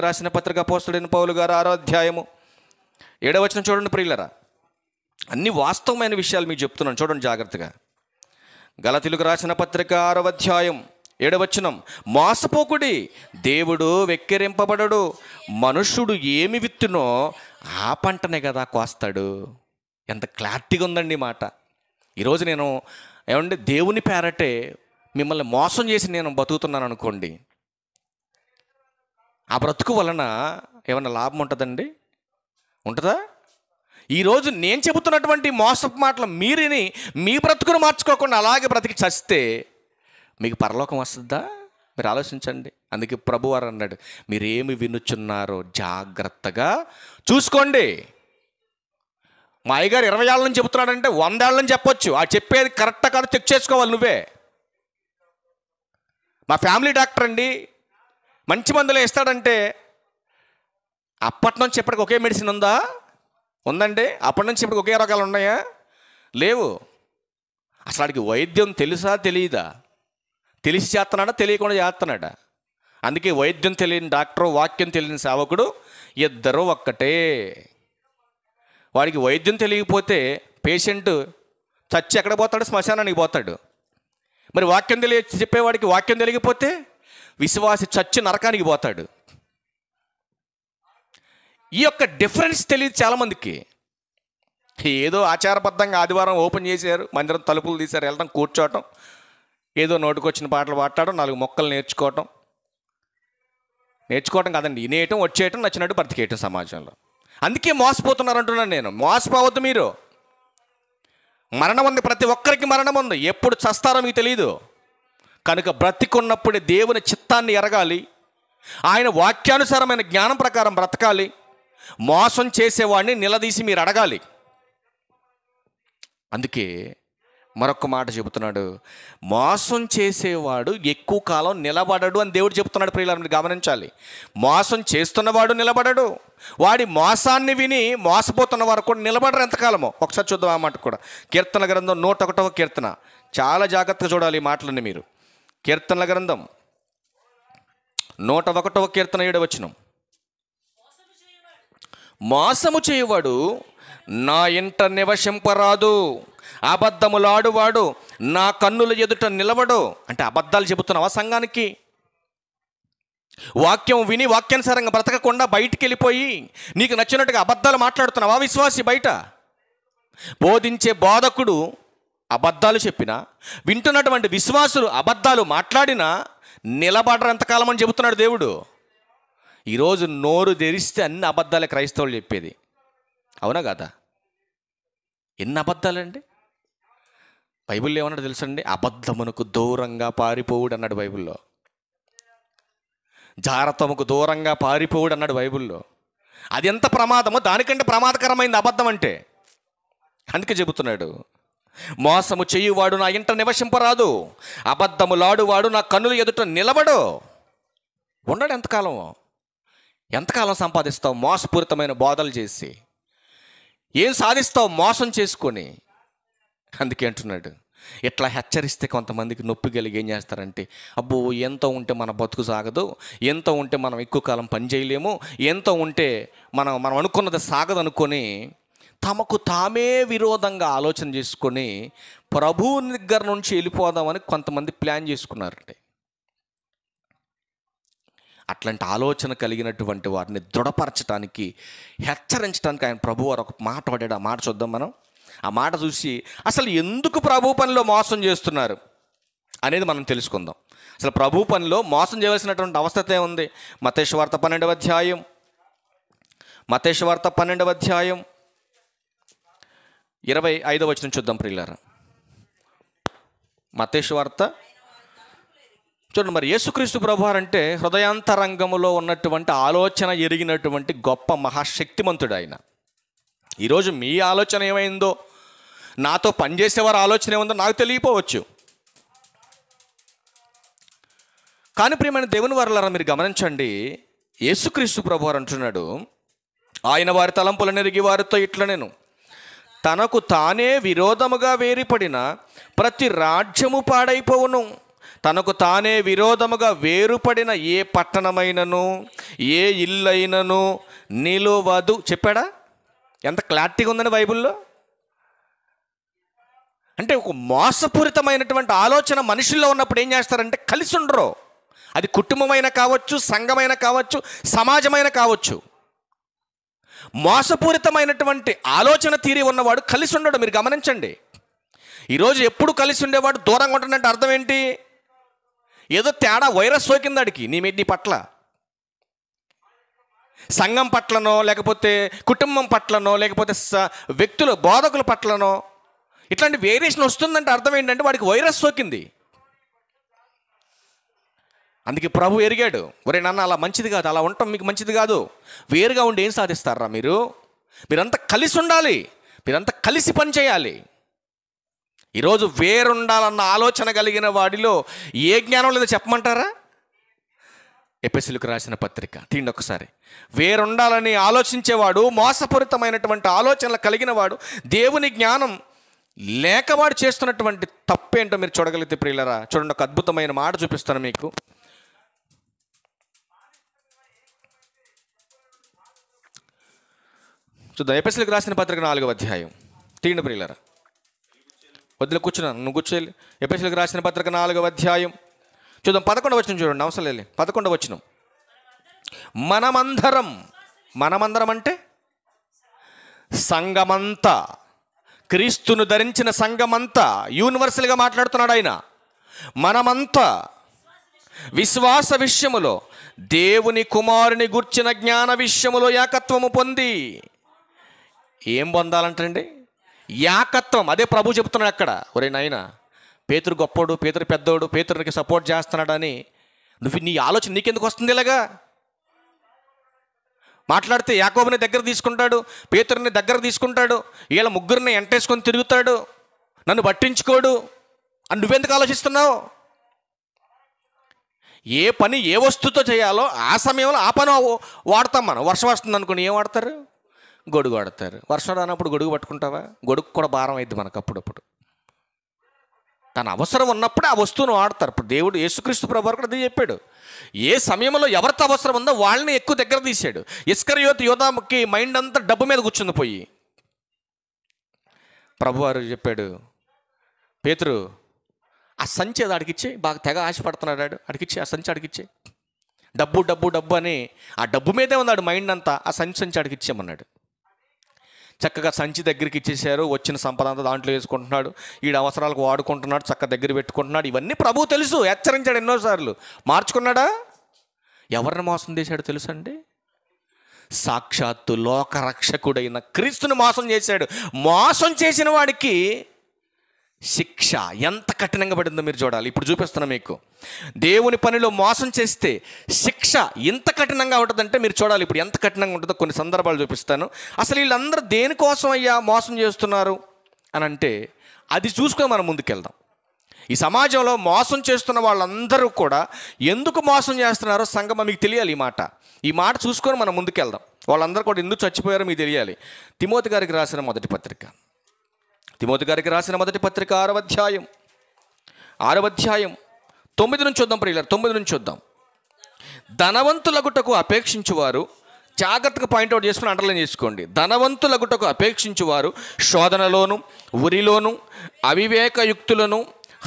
రాసిన పత్రిక అపోస్తలుడైన పౌలు గారు 6వ అధ్యాయము 7వ వచనం చూడండి ప్రియులరా. అన్ని వాస్తవమైన విషయాలు మీకు చెప్తున్నాను, చూడండి జాగ్రత్తగా. గలతీలకు రాసిన పత్రిక 6వ అధ్యాయం 7వ వచనం, మోసపోకుడి, దేవుడు వెక్కిరింపబడడు, మనుష్యుడు ఏమి విత్తునో ఆ పంటనే కదా కోస్తాడు. ఎంత క్లారిటీగా ఉందండి మాట. ఈరోజు నేను ఏమంటే దేవుని పేరటే మిమ్మల్ని మోసం చేసి నేను బతుకుతున్నాను అనుకోండి, ఆ బ్రతుకు వలన ఏమన్నా లాభం ఉంటుందండి? ఉంటుందా? ఈరోజు నేను చెబుతున్నటువంటి మోసపు మాటలు మీరిని మీ బ్రతుకును మార్చుకోకుండా అలాగే బ్రతికి చస్తే మీకు పరలోకం వస్తుందా? మీరు ఆలోచించండి. అందుకే ప్రభువారు అన్నాడు, మీరేమి వినుచున్నారో జాగ్రత్తగా చూసుకోండి. మా అయ్యగారు 20 ఏళ్ళ నుంచి చెబుతున్నాడంటే 100 ఏళ్ళ నుంచి చెప్పొచ్చు. ఆ చెప్పేది కరెక్టా కాదు చెక్ చేసుకోవాలి నువ్వే. మా ఫ్యామిలీ డాక్టర్ అండి మంచి మందులు ఇస్తాడంటే అప్పటి నుంచి ఇప్పటికి ఒకే మెడిసిన్ ఉందా? ఉందండి. అప్పటి నుంచి ఇప్పటికి ఒకే రకాలు ఉన్నాయా? లేవు. అసలు వాడికి వైద్యం తెలుసా తెలియదా? తెలిసి చేస్తున్నాడా తెలియకుండా చేస్తున్నాడా? అందుకే వైద్యం తెలియని డాక్టర్, వాక్యం తెలియని సేవకుడు ఇద్దరు ఒక్కటే. వాడికి వైద్యం తెలియకపోతే పేషెంట్ చచ్చి ఎక్కడ పోతాడు? శ్మశానానికి పోతాడు. మరి వాక్యం చెప్పేవాడికి వాక్యం తెలియకపోతే విశ్వాసి చచ్చి నరకానికి పోతాడు. ఈ యొక్క డిఫరెన్స్ తెలియదు చాలామందికి. ఏదో ఆచారబద్ధంగా ఆదివారం ఓపెన్ చేశారు, మందిరం తలుపులు తీశారు, వెళ్ళడం కూర్చోవటం, ఏదో నోటికొచ్చిన పాటలు పాడటం, 4 మొక్కలు నేర్చుకోవటం కాదండి, వినేయటం, వచ్చేయటం, నచ్చినట్టు బ్రతికేయటం సమాజంలో. అందుకే మోసపోతున్నారు అంటున్నాను నేను. మోసపోవద్దు మీరు. మరణం ఉంది, ప్రతి ఒక్కరికి మరణం ఉంది. ఎప్పుడు చస్తారో మీకు తెలియదు. కనుక బ్రతికున్నప్పుడే దేవుని చిత్తాన్ని ఎరగాలి, ఆయన వాక్యానుసారమైన జ్ఞానం ప్రకారం బ్రతకాలి. మోసం చేసేవాడిని నిలదీసి మీరు అడగాలి. అందుకే మరొక మాట చెబుతున్నాడు, మోసం చేసేవాడు ఎక్కువ కాలం నిలబడడు అని దేవుడు చెప్తున్నాడు. ప్రియులారా, మీరు గమనించాలి. మోసం చేస్తున్నవాడు నిలబడడు, వాడి మోసాన్ని విని మోసపోతున్న వారు కూడా నిలబడరు ఎంతకాలమో. ఒకసారి చూద్దాం ఆ మాట కూడా. కీర్తనల గ్రంథం 101వ కీర్తన, చాలా జాగ్రత్తగా చూడాలి ఈ మాటలన్నీ మీరు. కీర్తనల గ్రంథం 101వ కీర్తన 7వ వచనం. మోసము చేయవాడు నా ఇంట నివసింపరాదు, అబద్ధములాడువాడు నా కన్నుల ఎదుట నిలబడు. అంటే అబద్ధాలు చెబుతున్నావా సంఘానికి? వాక్యం విని వాక్యానుసారంగా బ్రతకకుండా బయటికి వెళ్ళిపోయి నీకు నచ్చినట్టుగా అబద్ధాలు మాట్లాడుతున్నావా విశ్వాసి? బయట బోధించే బోధకుడు అబద్ధాలు చెప్పినా, వింటున్నటువంటి విశ్వాసులు అబద్ధాలు మాట్లాడినా నిలబడరు ఎంతకాలం అని చెబుతున్నాడు దేవుడు. ఈరోజు నోరు తెరిస్తే అన్ని అబద్ధాలే క్రైస్తవులు చెప్పేది, అవునా కాదా? ఎన్ని అబద్ధాలండి. బైబిల్లో ఏమన్నాడు తెలుసండి? అబద్ధమునకు దూరంగా పారిపోవుడు అన్నాడు బైబిల్లో. జారత్వముకు దూరంగా పారిపోవుడు అన్నాడు బైబిల్లో. అది ఎంత ప్రమాదమో దానికంటే ప్రమాదకరమైంది అబద్ధం అంటే. అందుకే చెబుతున్నాడు, మోసము చేయువాడు నా ఇంట నివసింపరాదు, అబద్ధములాడువాడు నా కన్నుల ఎదుట నిలబడు. ఉండడు ఎంతకాలం? ఎంతకాలం సంపాదిస్తావు మోసపూరితమైన బోధలు చేసి? ఏం సాధిస్తావు మోసం చేసుకొని? అందుకే అంటున్నాడు, ఇట్లా హెచ్చరిస్తే కొంతమందికి నొప్పి కలిగి ఏం చేస్తారంటే, అబ్బో ఎంతో ఉంటే మన బతుకు సాగదు, ఎంతో ఉంటే మనం ఎక్కువ కాలం పని చేయలేము, ఎంతో ఉంటే మనం అనుకున్నది సాగదు అనుకొని తమకు తామే విరోధంగా ఆలోచన చేసుకొని ప్రభువు దగ్గర నుంచి వెళ్ళిపోదామని కొంతమంది ప్లాన్ చేసుకున్నారంటే. అట్లాంటి ఆలోచన కలిగినటువంటి వారిని దృఢపరచడానికి, హెచ్చరించడానికి ఆయన ప్రభు వారు ఒక మాట వాడాడు. ఆ మాట చూద్దాం మనం. ఆ మాట చూసి అసలు ఎందుకు ప్రభు పనిలో మోసం చేస్తున్నారు అనేది మనం తెలుసుకుందాం. అసలు ప్రభు పనిలో మోసం చేయవలసినటువంటి అవస్థ ఏముంది? మత్తయి సువార్త 12వ అధ్యాయం, మత్తయి సువార్త 12వ అధ్యాయం 25వ వచనం చూద్దాం ప్రియులారా. మత్తయి సువార్త చూడండి. మరి యేసుక్రీస్తు ప్రభువారు అంటే హృదయాంతరంగములో ఉన్నటువంటి ఆలోచన ఎరిగినటువంటి గొప్ప మహాశక్తిమంతుడు ఆయన. ఈరోజు మీ ఆలోచన ఏమైందో, నాతో పనిచేసేవారు ఆలోచన ఏముందో నాకు తెలియపోవచ్చు. కానీ ప్రియమైన దేవుని వారలారా, మీరు గమనించండి, యేసుక్రీస్తు ప్రభువారు అంటున్నాడు, ఆయన వారి తలంపులను ఎరిగి వారితో ఇట్లా, నేను తనకు తానే విరోధముగా వేరుపడిన ప్రతి రాజ్యము పాడైపోవును, తనకు తానే విరోధముగా వేరుపడిన ఏ పట్టణమైనను ఏ ఇల్లైనను నిలువదు. చెప్పాడా? ఎంత క్లారిటీగా ఉందని బైబిల్లో. అంటే ఒక మోసపూరితమైనటువంటి ఆలోచన మనుషుల్లో ఉన్నప్పుడు ఏం చేస్తారంటే కలిసి ఉండరు. అది కుటుంబమైన కావచ్చు, సంఘమైన కావచ్చు, సమాజమైన కావచ్చు. మోసపూరితమైనటువంటి ఆలోచన తీరి ఉన్నవాడు కలిసి ఉండడు. మీరు గమనించండి. ఈరోజు ఎప్పుడు కలిసి ఉండేవాడు దూరంగా ఉంటుందంటే అర్థం ఏంటి? ఏదో తేడా, వైరస్ సోకింది అడికి నీ పట్ల, సంఘం పట్లనో లేకపోతే కుటుంబం పట్లనో లేకపోతే వ్యక్తుల బోధకుల పట్లనో ఇట్లాంటి వేరియేషన్ వస్తుందంటే అర్థం ఏంటంటే వాడికి వైరస్ సోకింది. అందుకే ప్రభు ఎరిగాడు, ఒరే నాన్న అలా మంచిది కాదు, అలా ఉండటం మీకు మంచిది కాదు, వేరుగా ఉండి ఏం సాధిస్తారా మీరంతా కలిసి ఉండాలి, మీరంతా కలిసి పని చేయాలి. ఈరోజు వేరుండాలన్న ఆలోచన కలిగిన వాడిలో ఏ జ్ఞానం లేదో చెప్పమంటారా? ఎఫెసీయులకు రాసిన పత్రిక తీయండి ఒకసారి. వేరుండాలని ఆలోచించేవాడు, మోసపూరితమైనటువంటి ఆలోచనలు కలిగిన వాడు, దేవుని జ్ఞానం లేకవాడు చేస్తున్నటువంటి తప్పేంటో మీరు చూడగలిగితే ప్రియులరా, చూడండి, ఒక అద్భుతమైన మాట చూపిస్తాను మీకు. చూద్దాం. ఎఫెసీయులకు రాసిన పత్రిక 4వ అధ్యాయం తీయండి ప్రియులరా. వద్దులే కూర్చున్నాను, నువ్వు కూర్చోవాలి. ఎఫెసీయులకు రాసిన పత్రిక 4వ అధ్యాయం చూద్దాం. 11వ వచనం చూడండి, అవసరం లేదు. 11వ వచనం. మనమందరం అంటే సంఘమంతా, క్రీస్తును ధరించిన సంఘమంతా, యూనివర్సల్గా మాట్లాడుతున్నాడు ఆయన. మనమంతా విశ్వాస విషయములో దేవుని కుమారుని గూర్చిన జ్ఞాన విషయములో ఏకత్వము పొంది. ఏం పొందాలంటండి? ఏకత్వం. అదే ప్రభు చెప్తున్నాడు అక్కడ. ఒరే నాయనా, పేతురు గొప్పోడు, పేతురు పెద్దోడు, పేతురునికి సపోర్ట్ చేస్తున్నాడని నీ ఆలోచన నీకెందుకు వస్తుంది? ఇలాగా మాట్లాడితే యాకోబుని దగ్గర తీసుకుంటాడు, పేతురుని దగ్గర తీసుకుంటాడు, వీళ్ళ ముగ్గురిని ఎంటేసుకొని తిరుగుతాడు. నన్ను పట్టించుకోడు అని నువ్వెందుకు ఆలోచిస్తున్నావు? ఏ పని ఏ వస్తువుతో చేయాలో ఆ సమయంలో ఆ పని వాడతాం మనం. వర్షం వస్తుంది అనుకుని ఏం వాడతారు? గొడుగు వాడతారు. వర్షం రానప్పుడు గొడుగు పట్టుకుంటావా? గొడుగు కూడా భారం అయింది మనకు అప్పుడప్పుడు. తన అవసరం ఉన్నప్పుడే ఆ వస్తువును వాడతారు. ఇప్పుడు దేవుడు యేసుక్రీస్తు ప్రభువారు కూడా అదే చెప్పాడు. ఏ సమయంలో ఎవరితో అవసరం ఉందో వాళ్ళని ఎక్కువ దగ్గర తీశాడు. ఇస్కరియోతు యోధాకి మైండ్ అంతా డబ్బు మీద కూర్చుంది పోయి. ప్రభువారు చెప్పాడు, పేతురు ఆ సంచి అది అడిగిచ్చే, బాగా తెగ ఆశపడుతున్నాడు, అడిగిచ్చే ఆ సంచి అడిగిచ్చే, డబ్బు డబ్బు డబ్బు అని ఆ డబ్బు మీదే ఉన్నాడు మైండ్ అంతా. ఆ సంచి అడిగిచ్చామన్నాడు. చక్కగా సంచి దగ్గరికి ఇచ్చేసారు. వచ్చిన సంపద అంతా దాంట్లో వేసుకుంటున్నాడు. వీడి అవసరాలకు వాడుకుంటున్నాడు, చక్కగా దగ్గర పెట్టుకుంటున్నాడు. ఇవన్నీ ప్రభువు తెలుసు, హెచ్చరించాడు ఎన్నోసార్లు. మార్చుకున్నాడా? ఎవరిని మోసం చేశాడు తెలుసండి? సాక్షాత్తు లోకరక్షకుడైన క్రీస్తుని మోసం చేశాడు. మోసం చేసిన వాడికి శిక్ష ఎంత కఠినంగా పడిందో మీరు చూడాలి. ఇప్పుడు చూపిస్తున్నా మీకు. దేవుని పనిలో మోసం చేస్తే శిక్ష ఎంత కఠినంగా ఉంటుందంటే మీరు చూడాలి. ఇప్పుడు ఎంత కఠినంగా ఉంటుందో కొన్ని సందర్భాలు చూపిస్తాను. అసలు వీళ్ళందరూ దేనికోసం అయ్యా మోసం చేస్తున్నారు అని అంటే అది చూసుకొని మనం ముందుకెళ్దాం. ఈ సమాజంలో మోసం చేస్తున్న వాళ్ళందరూ కూడా ఎందుకు మోసం చేస్తున్నారో సంగమం మీకు తెలియాలి. ఈ మాట చూసుకొని మనం ముందుకెళ్దాం. వాళ్ళందరూ కూడా ఎందుకు చచ్చిపోయారో మీకు తెలియాలి. తిమోతి గారికి రాసిన మొదటి పత్రిక 6వ అధ్యాయం 9 నుంచి చూద్దాం. ప్రియులారా 9 నుంచి చూద్దాం. ధనవంతులగుటకు అపేక్షించువారు, జాగ్రత్తగా పాయింట్అవుట్ చేసుకుని అండర్లైన్ చేసుకోండి. ధనవంతులగుటకు అపేక్షించువారు శోధనలోను, ఉరిలోను, అవివేకయుక్తులను,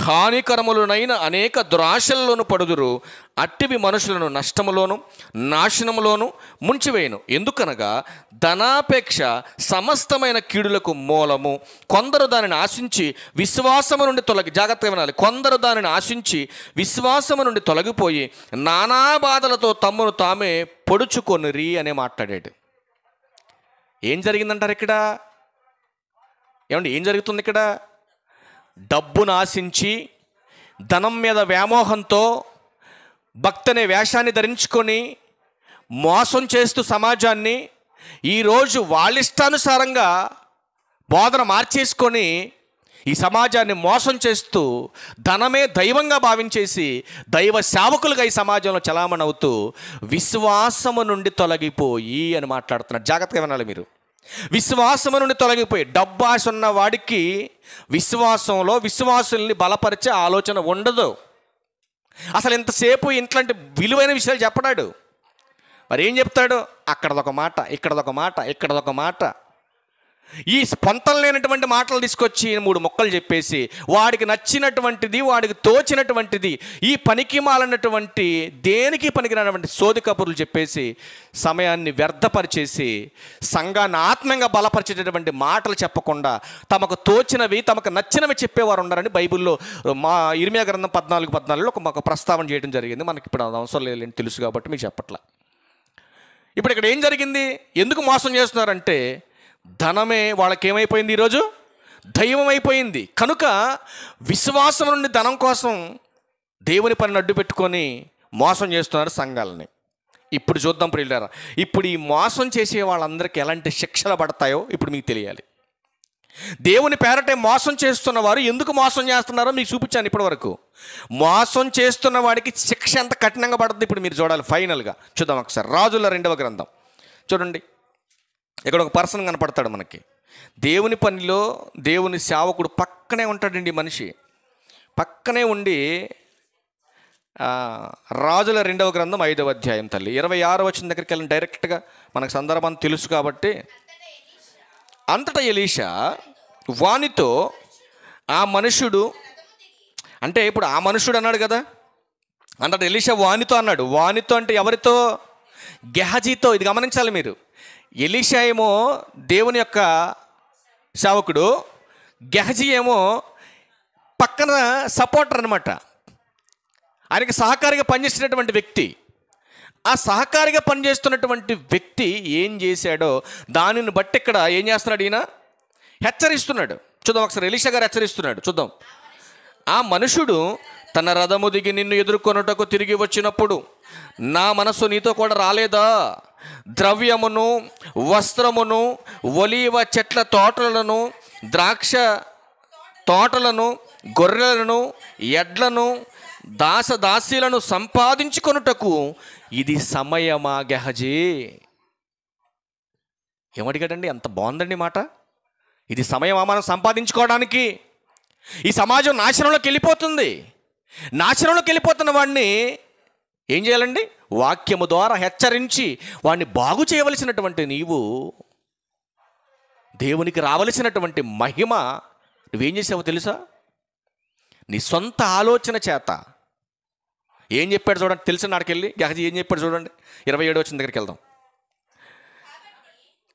హానికరములనైన అనేక దురాశల్లోను పడుదురు. అట్టివి మనుషులను నష్టములోను నాశనములోను ముంచివేయును. ఎందుకనగా ధనాపేక్ష సమస్తమైన కీడులకు మూలము. కొందరు దానిని ఆశించి విశ్వాసము నుండి జాగ్రత్తగా వినాలి. కొందరు దానిని ఆశించి విశ్వాసము నుండి తొలగిపోయి నానా బాధలతో తమ్మును తామే పొడుచుకొనిరి అనే మాట్లాడాడు. ఏం జరిగిందంటారు ఇక్కడ? ఏమండి ఏం జరుగుతుంది ఇక్కడ? డబ్బును ఆశించి ధనం మీద వ్యామోహంతో భక్తి అనే వేషాన్ని ధరించుకొని మోసం చేస్తూ సమాజాన్ని ఈరోజు వాళ్ళ ఇష్టానుసారంగా బోధన మార్చేసుకొని ఈ సమాజాన్ని మోసం చేస్తూ ధనమే దైవంగా భావించేసి దైవ సేవకులుగా ఈ సమాజంలో చలామణి అవుతూ విశ్వాసము నుండి తొలగిపోయి అని మాట్లాడుతున్నారు. జాగ్రత్తగా వినాలి మీరు. విశ్వాసము నుండి తొలగిపోయి డబ్బు ఆశ ఉన్న వాడికి విశ్వాసంలో విశ్వాసుల్ని బలపరిచే ఆలోచన ఉండదు. అసలు ఇంతసేపు ఇట్లాంటి విలువైన విషయాలు చెప్పడాడు. మరి ఏం చెప్తాడు? అక్కడదొక మాట, ఇక్కడదొక మాట, ఇక్కడదొక మాట, ఈ పొంతం లేనటువంటి మాటలు తీసుకొచ్చి 3 ముక్కలు చెప్పేసి వాడికి నచ్చినటువంటిది, వాడికి తోచినటువంటిది, ఈ పనికి మాలినటువంటి దేనికి పనికిరానటువంటి సోది కబుర్లు చెప్పేసి సమయాన్ని వ్యర్థపరిచేసి సంఘాన్ని ఆత్మీయంగా బలపరిచేటటువంటి మాటలు చెప్పకుండా తమకు తోచినవి, తమకు నచ్చినవి చెప్పేవారు ఉన్నారని బైబిల్లో ఇర్మియా గ్రంథం 14:14లో ఒక ప్రస్తావన చేయడం జరిగింది. మనకి ఇప్పుడు అది అవసరం లేదని తెలుసు కాబట్టి మీకు చెప్పట్లా. ఇప్పుడు ఇక్కడ ఏం జరిగింది? ఎందుకు మోసం చేస్తున్నారంటే ధనమే వాళ్ళకి ఏమైపోయింది, ఈరోజు దైవం అయిపోయింది. కనుక విశ్వాసం నుండి ధనం కోసం దేవుని పనిని అడ్డు పెట్టుకొని మోసం చేస్తున్నారు సంఘాలని. ఇప్పుడు చూద్దాం ప్రియులారా. ఇప్పుడు ఈ మోసం చేసే వాళ్ళందరికీ ఎలాంటి శిక్షలు పడతాయో ఇప్పుడు మీకు తెలియాలి. దేవుని పేరటే మోసం చేస్తున్న వారు ఎందుకు మోసం చేస్తున్నారో మీకు చూపించాను ఇప్పటి వరకు. మోసం చేస్తున్న వాడికి శిక్ష ఎంత కఠినంగా పడుతుంది ఇప్పుడు మీరు చూడాలి. ఫైనల్గా చూద్దాం ఒకసారి. రాజుల 2వ గ్రంథం చూడండి. ఇక్కడ ఒక పర్సన్ కనపడతాడు మనకి. దేవుని పనిలో దేవుని సేవకుడు పక్కనే ఉంటాడండి. మనిషి పక్కనే ఉండి రాజుల 2వ గ్రంథం 5వ అధ్యాయం తల్లి 26వ వచనం దగ్గరికి వెళ్ళిన డైరెక్ట్గా మనకు సందర్భం తెలుసు కాబట్టి. అంతటా ఎలీషా వానితో ఆ మనుషుడు, అంటే ఇప్పుడు ఆ మనుషుడు అన్నాడు కదా, అంతటా ఎలీషా వానితో అన్నాడు. వానితో అంటే ఎవరితో? గెహజీతో. ఇది గమనించాలి మీరు. ఎలీషా ఏమో దేవుని యొక్క సేవకుడు, గెహజీ ఏమో పక్కన సపోర్టర్ అనమాట. ఆయనకి సహకారిగా పనిచేస్తున్నటువంటి వ్యక్తి. ఆ సహకారిగా పనిచేస్తున్నటువంటి వ్యక్తి ఏం చేశాడో దానిని బట్టి ఇక్కడ ఏం చేస్తున్నాడు? ఈయన హెచ్చరిస్తున్నాడు. చూద్దాం ఒకసారి. ఎలీషా గారు హెచ్చరిస్తున్నాడు. చూద్దాం. ఆ మనుషుడు తన రథము దిగి నిన్ను ఎదుర్కొనుటకు తిరిగి వచ్చినప్పుడు నా మనసు నీతో కూడా రాలేదా? ద్రవ్యమును, వస్త్రమును, ఒలీవ చెట్ల తోటలను, ద్రాక్ష తోటలను, గొర్రెలను, ఎడ్లను, దాసదాసీలను సంపాదించుకొనుటకు ఇది సమయమా గెహజీ? ఏమడిగాడండి? ఎంత బాగుందండి మాట. ఇది సమయమా మనం సంపాదించుకోవడానికి? ఈ సమాజం నాశనంలోకి వెళ్ళిపోతుంది. నాశనంలోకి వెళ్ళిపోతున్న వాడిని ఏం చేయాలండి? వాక్యము ద్వారా హెచ్చరించి వాడిని బాగు చేయవలసినటువంటి నీవు, దేవునికి రావలసినటువంటి మహిమ నువ్వేం చేసావో తెలుసా? నీ సొంత ఆలోచన చేత ఏం చెప్పాడు చూడండి. తెలిసిన నాడికెళ్ళి గెహజీ ఏం చెప్పాడు చూడండి. 27 వచ్చిన దగ్గరికి వెళ్దాం.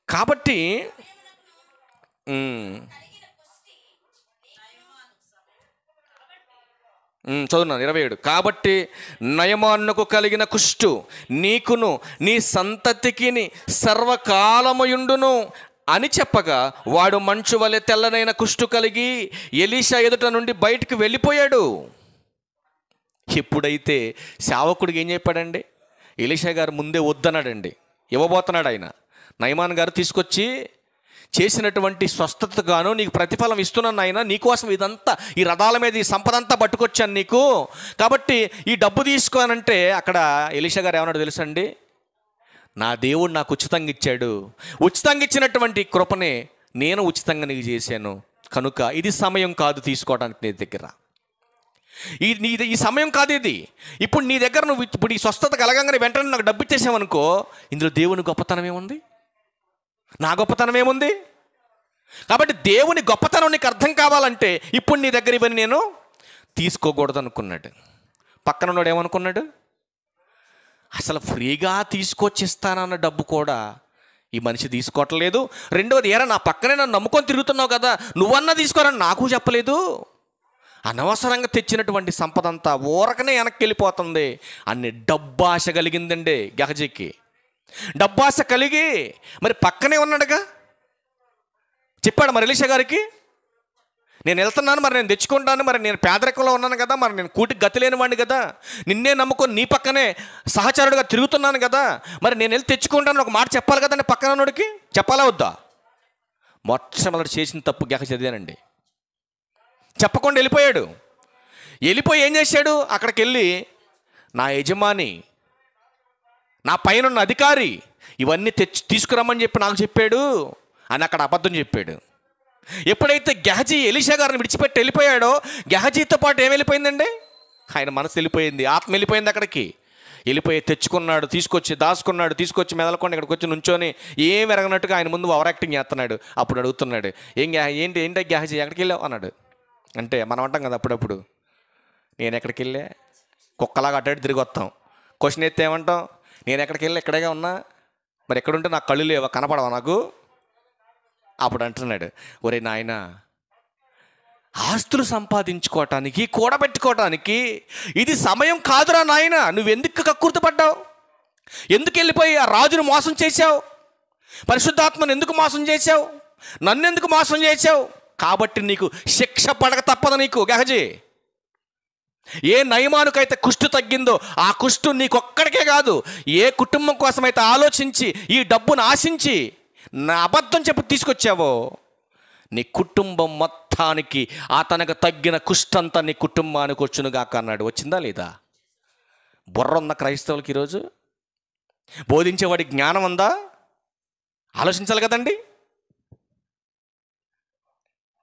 కాబట్టి చదువున్నాను 27. కాబట్టి నయమానుకు కలిగిన కుష్టు నీకును నీ సంతతికిని సర్వకాలముయుండును అని చెప్పగా, వాడు మంచు వలె తెల్లనైన కుష్టు కలిగి ఎలీషా ఎదుట నుండి బయటికి వెళ్ళిపోయాడు. ఎప్పుడైతే సేవకుడికి ఏం చెప్పాడండి? ఎలీషా గారు ముందే వద్దన్నాడండి. ఇవ్వబోతున్నాడు ఆయన. నయమాన్ గారు తీసుకొచ్చి చేసినటువంటి స్వస్థతగాను నీకు ప్రతిఫలం ఇస్తున్నాను ఆయన, నీకోసం ఇదంతా, ఈ రథాల మీద ఈ సంపద అంతా పట్టుకొచ్చాను నీకు, కాబట్టి ఈ డబ్బు తీసుకోనంటే అక్కడ ఎలీషా గారు ఏమన్నాడు తెలుసండి? నా దేవుడు నాకు ఉచితంగా ఇచ్చాడు, ఉచితంగా ఇచ్చినటువంటి కృపనే నేను ఉచితంగా నీకు చేశాను, కనుక ఇది సమయం కాదు తీసుకోవడానికి నీ దగ్గర. ఈ సమయం కాదు ఇది. ఇప్పుడు నీ దగ్గర నువ్వు ఇప్పుడు ఈ స్వస్థత కలగంగానే వెంటనే నాకు డబ్బు ఇచ్చేసావనుకో, ఇందులో దేవుని గొప్పతనం ఏముంది? నా గొప్పతనం ఏముంది? కాబట్టి దేవుని గొప్పతనం నీకు అర్థం కావాలంటే ఇప్పుడు నీ దగ్గర ఇవన్నీ నేను తీసుకోకూడదు అనుకున్నాడు. పక్కన ఉన్నాడు ఏమనుకున్నాడు? అసలు ఫ్రీగా తీసుకొచ్చిస్తానన్న డబ్బు కూడా ఈ మనిషి తీసుకోవట్లేదు. రెండవది, ఏరా నా పక్కనే నన్ను నమ్ముకొని తిరుగుతున్నావు కదా, నువ్వన్నా తీసుకోరని నాకు చెప్పలేదు. అనవసరంగా తెచ్చినటువంటి సంపద అంతా ఊరకనే వెనక్కి వెళ్ళిపోతుంది. అన్ని డబ్బాశ కలిగిందండి గెహజీకి. డబ్బాశ కలిగి మరి పక్కనే ఉన్నాడుగా, చెప్పాడు మరి ఎలీషా గారికి, నేను వెళ్తున్నాను, మరి నేను తెచ్చుకుంటాను, మరి నేను పేదరికంలో ఉన్నాను కదా, మరి నేను కూటికి గతి లేని వాడిని కదా, నిన్నే నమ్ముకొని నీ పక్కనే సహచరుడుగా తిరుగుతున్నాను కదా, మరి నేను వెళ్ళి తెచ్చుకుంటాను ఒక మాట చెప్పాలి కదండి పక్కన ఉన్నోడికి. చెప్పాలా వద్దా? మొట్టమొదటి చేసిన తప్పు గెహజీ అదేనండి. చెప్పకుండా వెళ్ళిపోయాడు. వెళ్ళిపోయి ఏం చేశాడు? అక్కడికి వెళ్ళి నా యజమాని, నా పైన ఉన్న అధికారి ఇవన్నీ తీసుకురమ్మని చెప్పి నాకు చెప్పాడు అని అక్కడ అబద్ధం చెప్పాడు. ఎప్పుడైతే గెహజీ ఎలీషా గారిని విడిచిపెట్టి వెళ్ళిపోయాడో, గెహజీతో పాటు ఏం వెళ్ళిపోయిందండి? ఆయన మనసు వెళ్ళిపోయింది, ఆత్మ వెళ్ళిపోయింది. అక్కడికి వెళ్ళిపోయి తెచ్చుకున్నాడు, తీసుకొచ్చి దాచుకున్నాడు, తీసుకొచ్చి మెదలకుండా ఇక్కడికి వచ్చి నుంచొని ఏం ఎరగనట్టుగా ఆయన ముందు ఓవర్ యాక్టింగ్ చేస్తున్నాడు. అప్పుడు అడుగుతున్నాడు, ఏంటి గెహజీ ఎక్కడికి వెళ్ళావు అన్నాడు. అంటే మనం అంటాం కదా అప్పుడప్పుడు, నేను ఎక్కడికి వెళ్ళే, కుక్కలాగా అడ్డాడు తిరిగి వస్తాం. క్వశ్చన్ ఎత్తే ఏమంటాం? నేను ఎక్కడికి వెళ్ళి ఎక్కడేగా ఉన్నా, మరి ఎక్కడుంటే నాకు కళ్ళు లేవా, కనపడవా నాకు? అప్పుడు అంటున్నాడు, ఒరే నాయన, ఆస్తులు సంపాదించుకోవటానికి, కూడబెట్టుకోవటానికి ఇది సమయం కాదురా నాయన. నువ్వెందుకు కక్కుర్తిపడ్డావు? ఎందుకు వెళ్ళిపోయి ఆ రాజును మోసం చేశావు? పరిశుద్ధాత్మను ఎందుకు మోసం చేశావు? నన్ను ఎందుకు మోసం చేశావు? కాబట్టి నీకు శిక్ష పడక తప్పదు నీకు గెహజీ. ఏ నయమానుకైతే కుష్టు తగ్గిందో ఆ కుష్టు నీకొక్కడికే కాదు, ఏ కుటుంబం కోసమైతే ఆలోచించి ఈ డబ్బును ఆశించి నా అబద్ధం చెప్పి తీసుకొచ్చావో నీ కుటుంబం మొత్తానికి అతనికి తగ్గిన కుష్టంతా నీ కుటుంబానికి వచ్చునుగాక అన్నాడు. వచ్చిందా లేదా? బుర్ర ఉన్న క్రైస్తవులకి ఈరోజు బోధించేవాడి జ్ఞానం ఉందా? ఆలోచించాలి కదండి.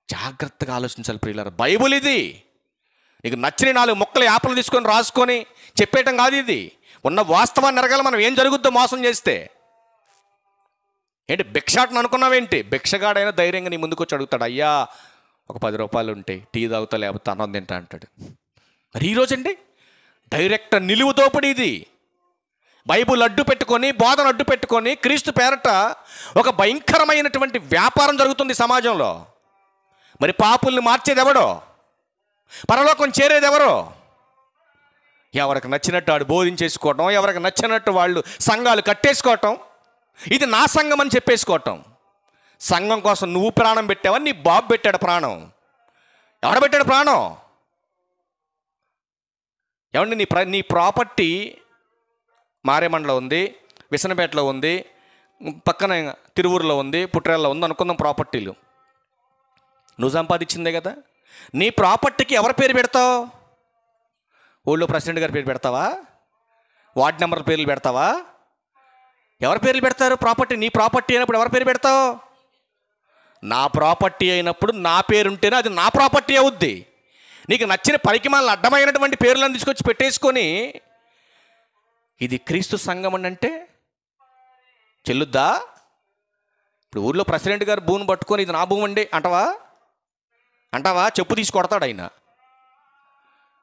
జాగ్రత్తగా ఆలోచించాలి ప్రియులారా. బైబుల్ ఇది. నీకు నచ్చిన 4 ముక్కలు యాపలు తీసుకొని రాసుకొని చెప్పేయటం కాదు ఇది. ఉన్న వాస్తవాన్ని ఎరగాలి మనం. ఏం జరుగుద్దో మోసం చేస్తే. ఏంటి భిక్షాటను అనుకున్నావేంటి? భిక్షగాడైనా ధైర్యంగా నీ ముందుకు వచ్చి అడుగుతాడు, అయ్యా ఒక 10 రూపాయలు ఉంటే టీ తాగుతా, లేకపోతే అన్నం తింటా అంటాడు. మరి ఈరోజండి డైరెక్ట్ నిలువు దోపిడీ ఇది. బైబుల్ అడ్డు పెట్టుకొని, బోధన అడ్డు పెట్టుకొని, క్రీస్తు పేరట ఒక భయంకరమైనటువంటి వ్యాపారం జరుగుతుంది సమాజంలో. మరి పాపుల్ని మార్చేది ఎవడో? పరలోకం చేరేది ఎవరో? ఎవరికి నచ్చినట్టు ఆడు బోధించేసుకోవటం, ఎవరికి నచ్చినట్టు వాళ్ళు సంఘాలు కట్టేసుకోవటం, ఇది నా సంఘం అని చెప్పేసుకోవటం. సంఘం కోసం నువ్వు ప్రాణం పెట్టావా? నీ బాబు పెట్టాడు ప్రాణం. ఎవడ పెట్టాడు ప్రాణం? ఏమండి, నీ ప్రాపర్టీ మారేమండలో ఉంది, విసనపేటలో ఉంది, పక్కన తిరువూరులో ఉంది, పుట్రేళ్ళలో ఉంది అనుకుందాం ప్రాపర్టీలు. నువ్వు సంపాదించిందే కదా. నీ ప్రాపర్టీకి ఎవరి పేరు పెడతావు? ఊళ్ళో ప్రెసిడెంట్ గారి పేరు పెడతావా? వార్డ్ నెంబర్ పేర్లు పెడతావా? ఎవరి పేర్లు పెడతారు? ప్రాపర్టీ నీ ప్రాపర్టీ అయినప్పుడు ఎవరి పేరు పెడతావు? నా ప్రాపర్టీ అయినప్పుడు నా పేరు ఉంటేనే అది నా ప్రాపర్టీ అవుద్ది. నీకు నచ్చిన పరికిమాలను అడ్డమైనటువంటి పేర్లను తీసుకొచ్చి పెట్టేసుకొని ఇది క్రీస్తు సంఘం అంటే చెల్లుద్దా? ఇప్పుడు ఊర్లో ప్రెసిడెంట్ గారు భూమిని పట్టుకొని ఇది నా భూమి అండి అంటావా? చెప్పు తీసి కొడతాడు ఆయన.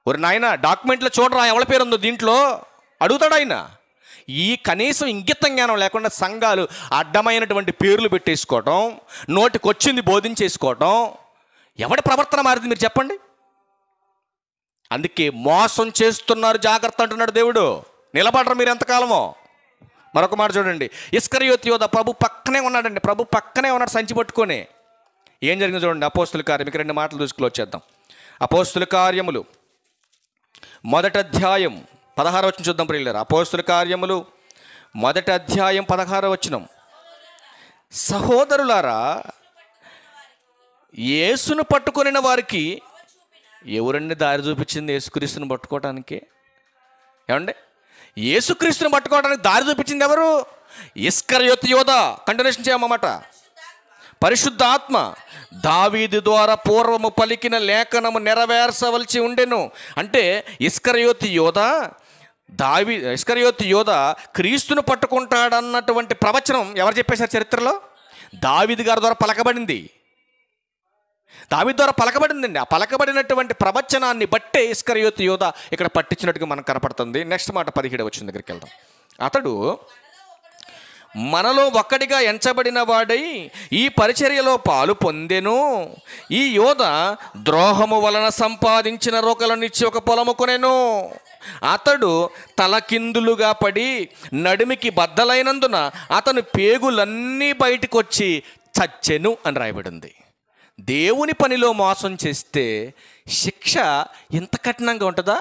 ఒరి నాయన డాక్యుమెంట్లో చూడరా ఎవరి పేరు ఉందో దీంట్లో అడుగుతాడు ఆయన. ఈ కనీసం ఇంగిత జ్ఞానం లేకుండా సంఘాలు అడ్డమైనటువంటి పేర్లు పెట్టేసుకోవటం, నోటికొచ్చింది బోధించేసుకోవటం, ఎవడి ప్రవర్తన మారింది మీరు చెప్పండి? అందుకే మోసం చేస్తున్నారు, జాగ్రత్త అంటున్నాడు దేవుడు. నిలబడరు మీరు ఎంతకాలమో. మరొక మాట చూడండి, ఇస్కరియోతు యోధ ప్రభు పక్కనే ఉన్నాడండి. ప్రభు పక్కనే ఉన్నాడు సంచి పట్టుకొని. ఏం జరిగింది చూడండి, అపోస్తుల కార్యం. మీకు 2 మాటలు చూసుకుని వచ్చేద్దాం. అపోస్తుల కార్యములు 1వ అధ్యాయం 16వ వచనం చూద్దాం ప్రియులారా. అపోస్తుల కార్యములు 1వ అధ్యాయం 16వ వచనం. సహోదరులారా, యేసును పట్టుకొనిన వారికి ఎవరండి దారి చూపించింది? యేసుక్రీస్తుని పట్టుకోవటానికి. ఏమండి, యేసుక్రీస్తుని పట్టుకోవడానికి దారి చూపించింది ఎవరు? ఇస్కరియోతు యోధ. కంటిన్యూషన్ చేయమన్నమాట. పరిశుద్ధాత్మ దావీదు ద్వారా పూర్వము పలికిన లేఖనము నెరవేర్చవలసి ఉండెను. అంటే ఇస్కరియోతు యోధ క్రీస్తును పట్టుకుంటాడన్నటువంటి ప్రవచనం ఎవరు చెప్పేశారు చరిత్రలో? దావీదు గారి ద్వారా పలకబడింది. దావీదు ద్వారా పలకబడిందండి. ఆ పలకబడినటువంటి ప్రవచనాన్ని బట్టే ఇస్కరియోతు యోధ ఇక్కడ పట్టించినట్టుగా మనకు కనపడుతుంది. నెక్స్ట్ మాట 17వ వచనం దగ్గరికి వెళ్దాం. అతడు మనలో ఒక్కడిగా ఎంచబడిన వాడై ఈ పరిచర్యలో పాలు పొందెను. ఈ యోధ ద్రోహము వలన సంపాదించిన రోకలనిచ్చి ఒక పొలము కొనెను. అతడు తలకిందులుగా పడి నడిమికి బద్దలైనందున అతను పేగులన్నీ బయటకు వచ్చి చచ్చెను అని రాయబడింది. దేవుని పనిలో మోసం చేస్తే శిక్ష ఎంత కఠినంగా ఉంటుందా?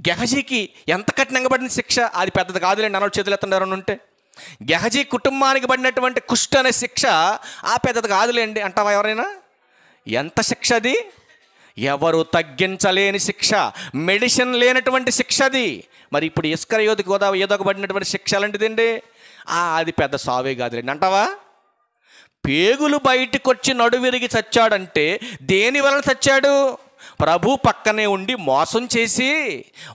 గెహజీకి ఎంత కఠినంగా పడిన శిక్ష అది పెద్దది కాదులేండి. అన్నోళ్ళు చేతులు ఎత్తండి ఉంటే. గెహజీ కుటుంబానికి పడినటువంటి కుష్టు అనే శిక్ష ఆ పెద్దది కాదులేండి అంటావా ఎవరైనా? ఎంత శిక్ష అది? ఎవరు తగ్గించలేని శిక్ష, మెడిసిన్ లేనటువంటి శిక్ష అది. మరి ఇప్పుడు ఇస్కరియోతుకి ఏదోక పడినటువంటి శిక్ష అలాంటిదండి. అది పెద్ద సావే కాదులేండి అంటావా? పేగులు బయటకు వచ్చి నడువిరిగి చచ్చాడంటే దేని వలన చచ్చాడు? ప్రభు పక్కనే ఉండి మోసం చేసి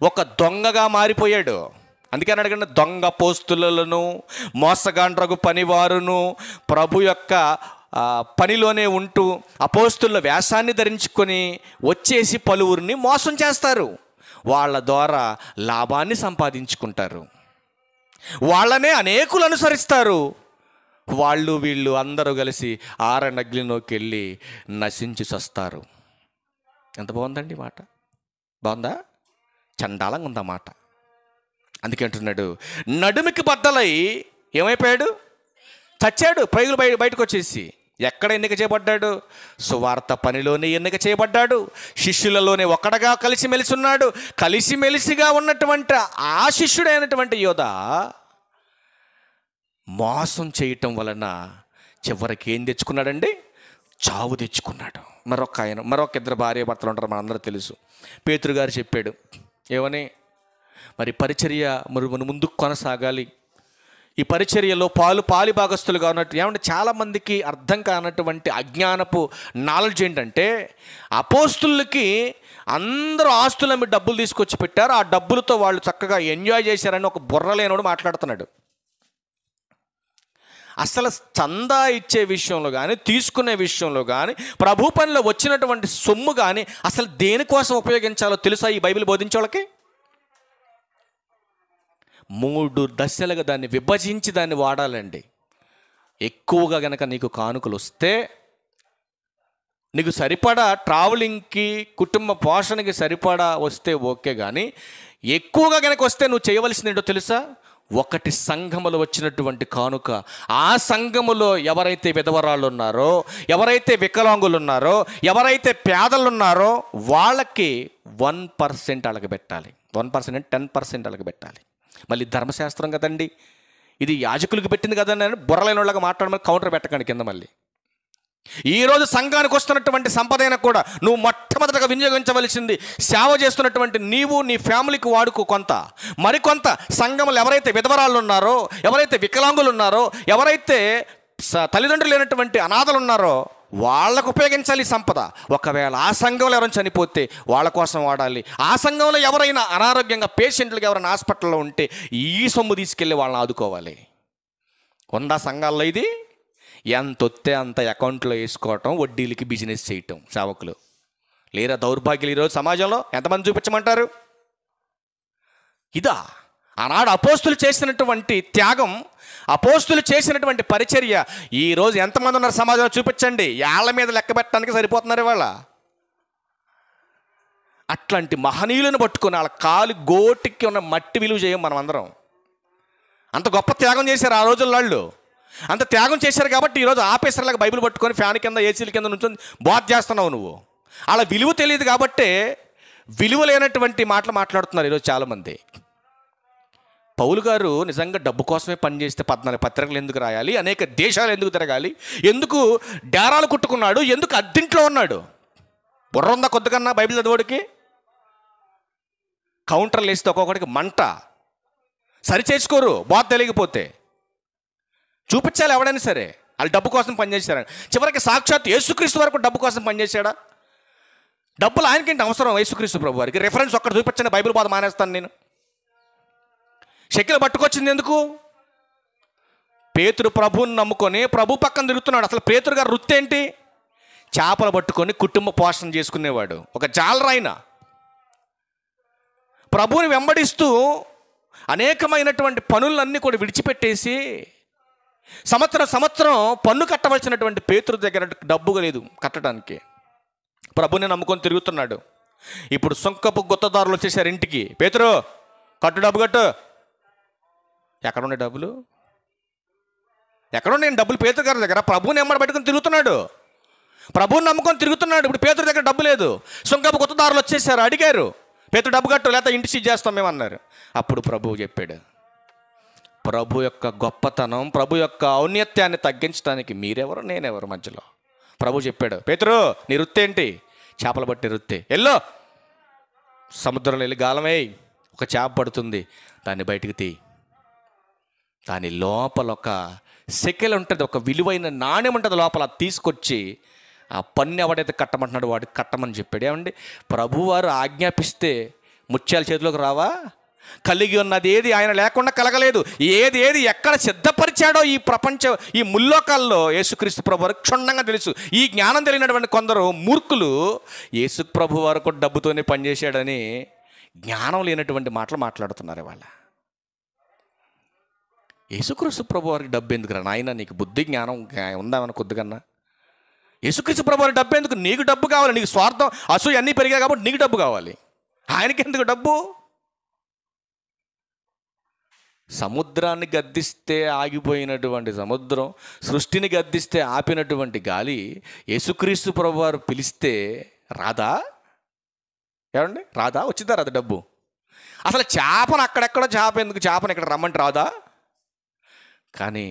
ఒక దొంగగా మారిపోయాడు. అందుకని అడగండి, దొంగ పోస్తులను మోసగాండ్రగు పనివారును ప్రభు యొక్క పనిలోనే ఉంటూ అపోస్తుల వేషాన్ని ధరించుకొని వచ్చేసి పలువురిని మోసం చేస్తారు. వాళ్ళ ద్వారా లాభాన్ని సంపాదించుకుంటారు. వాళ్ళనే అనేకులు అనుసరిస్తారు. వాళ్ళు వీళ్ళు అందరూ కలిసి ఆరనగ్లిలోకి వెళ్ళి నశించి చస్తారు. ఎంత బాగుందండి మాట. బాగుందా? చండాలంగా ఉందా మాట. అందుకే అంటున్నాడు, నడుమికి బద్దలై ఏమైపోయాడు? చచ్చాడు. ప్రేగులు బయటకు వచ్చేసి. ఎక్కడ ఎన్నిక చేయబడ్డాడు? సువార్త పనిలోనే ఎన్నిక చేయబడ్డాడు. శిష్యులలోనే ఒక్కడగా కలిసిమెలిసి ఉన్నాడు. కలిసిమెలిసిగా ఉన్నటువంటి ఆ శిష్యుడైనటువంటి యోధ మోసం చేయటం వలన చివరికి ఏం తెచ్చుకున్నాడండి? చావు తెచ్చుకున్నాడు. మరొక 2 భార్య భర్తలు ఉంటారు, మనందరూ తెలుసు. పేతురు గారు చెప్పాడు ఏమని? మరి పరిచర్య ముందుకు కొనసాగాలి. ఈ పరిచర్యలో పాలి భాగస్తులుగా ఉన్నట్టు ఏమంటే చాలామందికి అర్థం కానటువంటి అజ్ఞానపు నాలెడ్జ్ ఏంటంటే, అపోస్తులకి అందరూ ఆస్తుల మీద డబ్బులు తీసుకొచ్చి పెట్టారు. ఆ డబ్బులతో వాళ్ళు చక్కగా ఎంజాయ్ చేశారని ఒక బుర్రలేనోడు మాట్లాడుతున్నాడు. అసలు చందా ఇచ్చే విషయంలో కానీ, తీసుకునే విషయంలో కానీ, ప్రభు పనిలో వచ్చినటువంటి సొమ్ము కానీ అసలు దేనికోసం ఉపయోగించాలో తెలుసా ఈ బైబిల్ బోధించే వాళ్ళకి? 3 దశలుగా దాన్ని విభజించి దాన్ని వాడాలండి. ఎక్కువగా గనక నీకు కానుకలు వస్తే నీకు సరిపడా ట్రావెలింగ్కి, కుటుంబ పోషణకి సరిపడా వస్తే ఓకే, కానీ ఎక్కువగా గనక వస్తే నువ్వు చేయవలసింది ఏంటో తెలుసా? ఒకటి సంఘములో వచ్చినటువంటి కానుక, ఆ సంఘములో ఎవరైతే విధవరాళ్ళు ఉన్నారో, ఎవరైతే వికలాంగులు ఉన్నారో, ఎవరైతే పేదలు ఉన్నారో వాళ్ళకి 1% అలగబెట్టాలి. 1% అంటే 10% అలగబెట్టాలి. మళ్ళీ ధర్మశాస్త్రం కదండి, ఇది యాజకులకు పెట్టింది కదండి అని బుర్రలేని వాళ్ళగా మాట్లాడమని కౌంటర్ పెట్టకండి కింద. మళ్ళీ ఈరోజు సంఘానికి వస్తున్నటువంటి సంపదైనా కూడా నువ్వు మొట్టమొదటిగా వినియోగించవలసింది సేవ చేస్తున్నటువంటి నీవు నీ ఫ్యామిలీకి వాడుకో కొంత, మరికొంత సంఘంలో ఎవరైతే విధవరాళ్ళు ఉన్నారో, ఎవరైతే వికలాంగులు ఉన్నారో, ఎవరైతే తల్లిదండ్రులు లేనటువంటి అనాథలు ఉన్నారో వాళ్ళకు ఉపయోగించాలి సంపద. ఒకవేళ ఆ సంఘంలో ఎవరైనా చనిపోతే వాళ్ళ కోసం వాడాలి. ఆ సంఘంలో ఎవరైనా అనారోగ్యంగా పేషెంట్లుగా ఎవరైనా హాస్పిటల్లో ఉంటే ఈ సొమ్ము తీసుకెళ్ళి వాళ్ళని ఆదుకోవాలి. ఉందా సంఘాల్లో ఇది? ఎంత వస్తే అంత అకౌంట్లో వేసుకోవటం, వడ్డీలకి బిజినెస్ చేయటం సేవకులు. లేరా దౌర్భాగ్యులు ఈరోజు సమాజంలో? ఎంతమంది చూపించమంటారు? ఇదా ఆనాడు అపోస్తులు చేసినటువంటి త్యాగం, అపోస్తులు చేసినటువంటి పరిచర్య ఈరోజు ఎంతమంది ఉన్నారు సమాజంలో? చూపించండి. ఏళ్ల మీద లెక్క పెట్టడానికి సరిపోతున్నారు ఇవాళ. అట్లాంటి మహనీయులను పట్టుకొని వాళ్ళ కాలు గోటికి ఉన్న మట్టి విలువ చేయం మనం అందరం. అంత గొప్ప త్యాగం చేశారు ఆ రోజుల్లో వాళ్ళు. అంత త్యాగం చేశారు కాబట్టి ఈరోజు ఆఫీసర్లకు బైబిల్ పట్టుకొని ఫ్యాన్ కింద ఏసీల కింద నుంచి బాధ చేస్తున్నావు నువ్వు. అలా విలువ తెలియదు కాబట్టే విలువ లేనటువంటి మాటలు మాట్లాడుతున్నారు ఈరోజు చాలామంది. పౌలు గారు నిజంగా డబ్బు కోసమే పనిచేస్తే 14 పత్రికలు ఎందుకు రాయాలి? అనేక దేశాలు ఎందుకు తిరగాలి? ఎందుకు డేరాలు కుట్టుకున్నాడు? ఎందుకు అద్దింట్లో ఉన్నాడు? బుర్ర ఉందా కొద్దికన్నా బైబిల్ చదివాడికి? కౌంటర్లు వేస్తే ఒక్కొక్కడికి మంట, సరి చేసుకోరు బాధ తెలియకపోతే. చూపించాలి ఎవడైనా సరే వాళ్ళు డబ్బు కోసం పనిచేశారని. చివరికి సాక్షాత్ యేసుక్రీస్తు వరకు డబ్బు కోసం పనిచేశాడా? డబ్బులు ఆయనకేంటి అవసరం? యేసుక్రీస్తు ప్రభు వారికి రెఫరెన్స్ ఒక్కడ చూపించండి, బైబిల్ బాధ మానేస్తాను నేను. షెకిల్ పట్టుకొచ్చింది ఎందుకు? పేతురు ప్రభువుని నమ్ముకొని ప్రభు పక్కన తిరుగుతున్నాడు. అసలు పేతురు గారు వృత్తి ఏంటి? చేపలు పట్టుకొని కుటుంబ పోషణ చేసుకునేవాడు, ఒక జాలరాయన. ప్రభువుని వెంబడిస్తూ అనేకమైనటువంటి పనులన్నీ కూడా విడిచిపెట్టేసి సంవత్సరం పన్ను కట్టవలసినటువంటి పేతురు దగ్గర డబ్బు లేదు కట్టడానికి. ప్రభుని నమ్ముకొని తిరుగుతున్నాడు. ఇప్పుడు సుంకపు గుత్తదారులు వచ్చేసారు ఇంటికి. పేతురు కట్టు, డబ్బు కట్టు. ఎక్కడున్నాయి డబ్బులు? ఎక్కడున్నాయి డబ్బులు? పేతురు గారి దగ్గర. ప్రభుని ఎమ్మడి పెట్టుకుని తిరుగుతున్నాడు, ప్రభుని నమ్ముకొని తిరుగుతున్నాడు. ఇప్పుడు పేతురు దగ్గర డబ్బు లేదు. సుంకపు గుత్తదారులు వచ్చేసారు, అడిగారు పేతురు డబ్బు కట్టు లేకపోతే ఇంటి సీజ్ చేస్తాం మేమన్నారు. అప్పుడు ప్రభువు చెప్పాడు, ప్రభు యొక్క గొప్పతనం, ప్రభు యొక్క ఔన్నత్యాన్ని తగ్గించడానికి మీరెవరు నేనెవరు మధ్యలో? ప్రభు చెప్పాడు, పేతురు నీ వృత్తి ఏంటి? చేపలు పట్టే వృత్తి. ఎల్లో సముద్రంలో వెళ్ళి గాలమై ఒక చేప పడుతుంది, దాన్ని బయటికి తీ. దాని లోపల ఒక సెకెల్ ఉంటుంది, ఒక విలువైన నాణ్యం ఉంటుంది లోపల. తీసుకొచ్చి ఆ పన్ను ఎవడైతే కట్టమంటున్నాడు వాడికి కట్టమని చెప్పాడు. ఏమండి, ప్రభువారు ఆజ్ఞాపిస్తే ముత్యాల చేతిలోకి రావా? కలిగి ఉన్నది ఏది ఆయన లేకుండా కలగలేదు. ఏది ఎక్కడ సిద్ధపరిచాడో ఈ ప్రపంచం, ఈ ముల్లోకాల్లో యేసుక్రీస్తు ప్రభు వారికి క్షుణ్ణంగా తెలుసు. ఈ జ్ఞానం తెలియనటువంటి కొందరు మూర్ఖులు యేసు ప్రభు వారికి డబ్బుతోనే పనిచేశాడని జ్ఞానం లేనటువంటి మాటలు మాట్లాడుతున్నారు ఇవాళ. యేసుక్రీస్తు ప్రభు వారికి డబ్బు ఎందుకురా నాయన? నీకు బుద్ధి జ్ఞానం ఉందామని కొద్దిగన్నా. యేసుక్రీస్తు ప్రభు వారి డబ్బు ఎందుకు? నీకు డబ్బు కావాలి, నీకు స్వార్థం అసూయ అన్నీ పెరిగాయి కాబట్టి నీకు డబ్బు కావాలి. ఆయనకి ఎందుకు డబ్బు? సముద్రాన్ని గద్దిస్తే ఆగిపోయినటువంటి సముద్రం, సృష్టిని గద్దిస్తే ఆపినటువంటి గాలి యేసుక్రీస్తు ప్రభువారు పిలిస్తే రాదా? ఏమండి, రాదా? వచ్చిందా రాదా డబ్బు? అసలు చేపను అక్కడెక్కడో చేప ఎందుకు? చేపను ఇక్కడ రమ్మంటే రాదా? కానీ